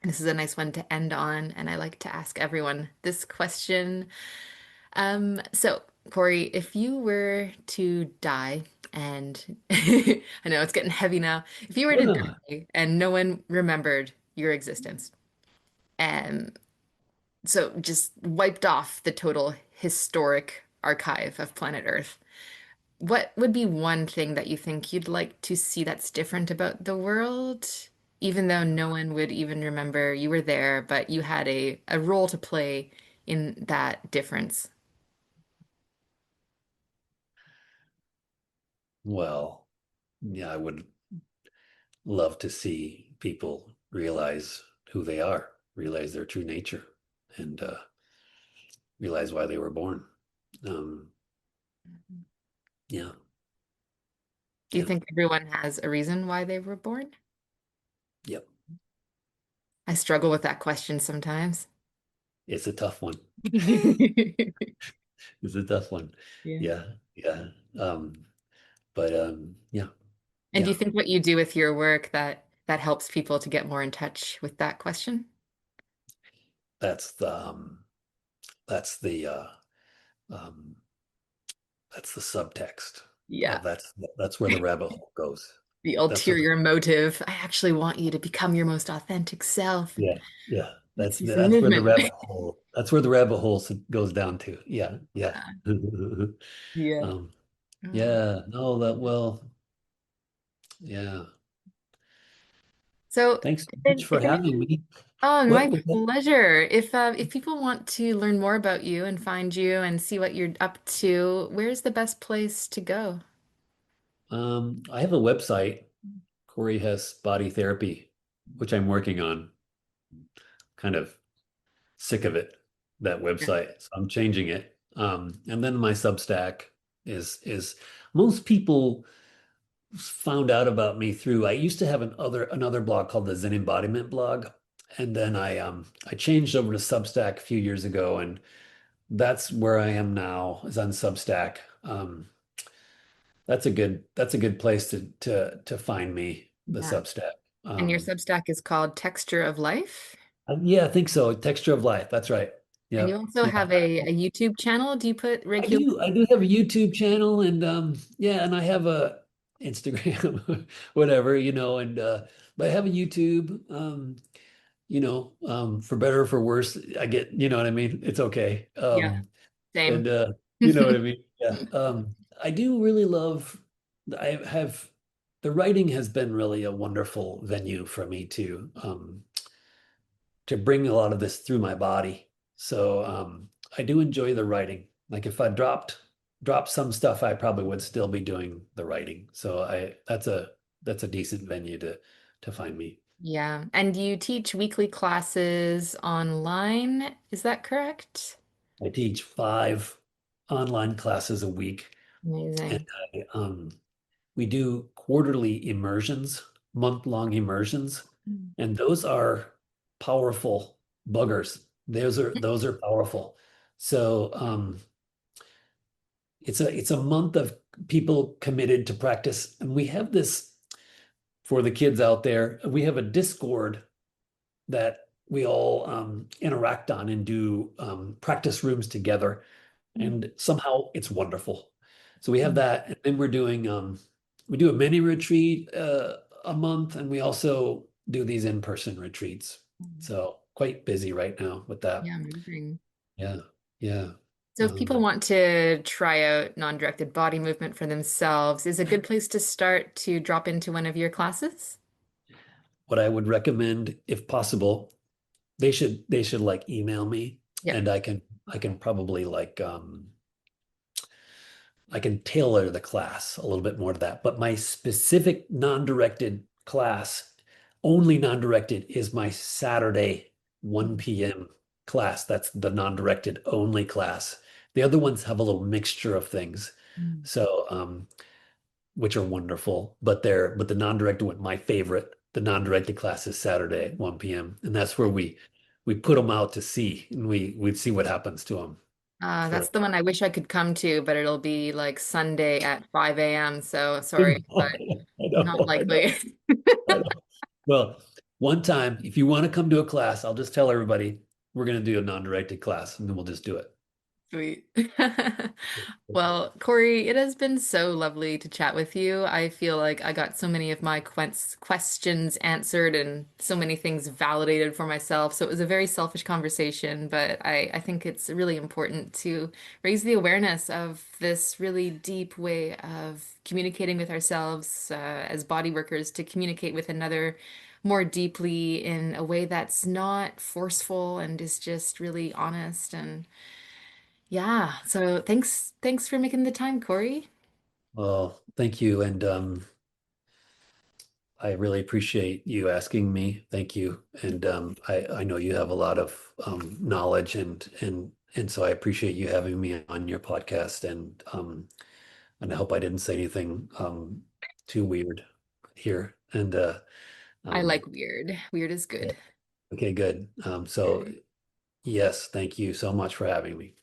this is a nice one to end on, and I like to ask everyone this question. So Corey, if you were to die, and I know it's getting heavy now, if you were Oh to no, die and no one remembered your existence, and so just wiped off the total historic archive of planet Earth, what would be one thing that you think you'd like to see that's different about the world, even though no one would even remember you were there, but you had a role to play in that difference? well, yeah, I would love to see people realize who they are, realize their true nature, and realize why they were born. Um, yeah, Do you yeah, think everyone has a reason why they were born? yep. I struggle with that question sometimes. It's a tough one. It's a tough one. Yeah. Yeah, yeah. But yeah, And do yeah. you think what you do with your work that helps people to get more in touch with that question? That's the that's the um, that's the subtext Yeah. of that's where the rabbit hole goes. The That's where ulterior motive. I actually want you to become your most authentic self. yeah, yeah. Let's see some That's where the movement. rabbit hole. That's where the rabbit hole goes down to. Yeah, yeah. Yeah. Um, Oh. yeah. No, that well. Yeah. So Thanks so much if for having anyone, me. oh, my What was that? pleasure. If people want to learn more about you and find you and see what you're up to, where's the best place to go? I have a website, Corey Hess Body Therapy, which I'm working on. Kind of sick of it, that Yeah. website. So I'm changing it. And then my Substack is most people. found out about me through I used to have another blog called the Zen Embodiment blog, and then I changed over to Substack a few years ago, and that's where I am now is on Substack. That's a good place to find me, the Yeah. Substack. And your Um, Substack is called Texture of Life. yeah, I think so. Texture of Life. That's right. And you Yep. also Yeah. have a YouTube channel. Do you put I regular? do. I do have a YouTube channel, and yeah, and I have a Instagram, whatever, and but I have a YouTube. For better or for worse, I get, you know what I mean? It's okay. Yeah, And same. you know what I mean? Yeah. I do really love. I have the writing has been really a wonderful venue for me to bring a lot of this through my body. So I do enjoy the writing. Like if I dropped some stuff, I probably would still be doing the writing. So I that's a decent venue to find me. Yeah. And you teach weekly classes online. Is that correct? I teach 5 online classes a week, and Amazing. we do quarterly immersions, month-long immersions, Mm. and those are powerful buggers. Those are powerful. So it's a month of people committed to practice, and we have this for the kids out there. We have a Discord that we all interact on and do practice rooms together, and somehow it's wonderful. So we have that, and then we do a mini retreat a month, and we also do these in-person retreats. So quite busy right now with that. Yeah, amazing. Yeah, yeah. So if people Um, want to try out non-directed body movement for themselves, is a good place to start to drop into one of your classes? what I would recommend, if possible, they should like email me, Yep. and I can probably like I can tailor the class a little bit more to that. But my specific non-directed class, only non-directed, is my Saturday 1 p.m. class. That's the non-directed only class. The other ones have a little mixture of things. Mm. So, which are wonderful, but the non-directed one, my favorite, the non-directed class is Saturday at 1 p.m. And that's where we put them out to sea, and we see what happens to them That's for the one I wish I could come to, but it'll be like Sunday at 5 a.m. So I sorry, but not know, I know, likely. I know. Well, one time, if you want to come to a class, I'll just tell everybody we're going to do a non-directed class, and then we'll just do it. Sweet. Well, Corey, it has been so lovely to chat with you. I feel like I got so many of my questions answered and so many things validated for myself. So it was a very selfish conversation, but I think it's really important to raise the awareness of this really deep way of communicating with ourselves as body workers to communicate with another more deeply in a way that's not forceful and is just really honest and yeah. So thanks for making the time, Corey. Well, thank you, and I really appreciate you asking me. Thank you, and I know you have a lot of knowledge, and so I appreciate you having me on your podcast, and I hope I didn't say anything too weird here. And I um, like weird. Weird is yeah, good. okay, good. So Okay. yes, thank you so much for having me.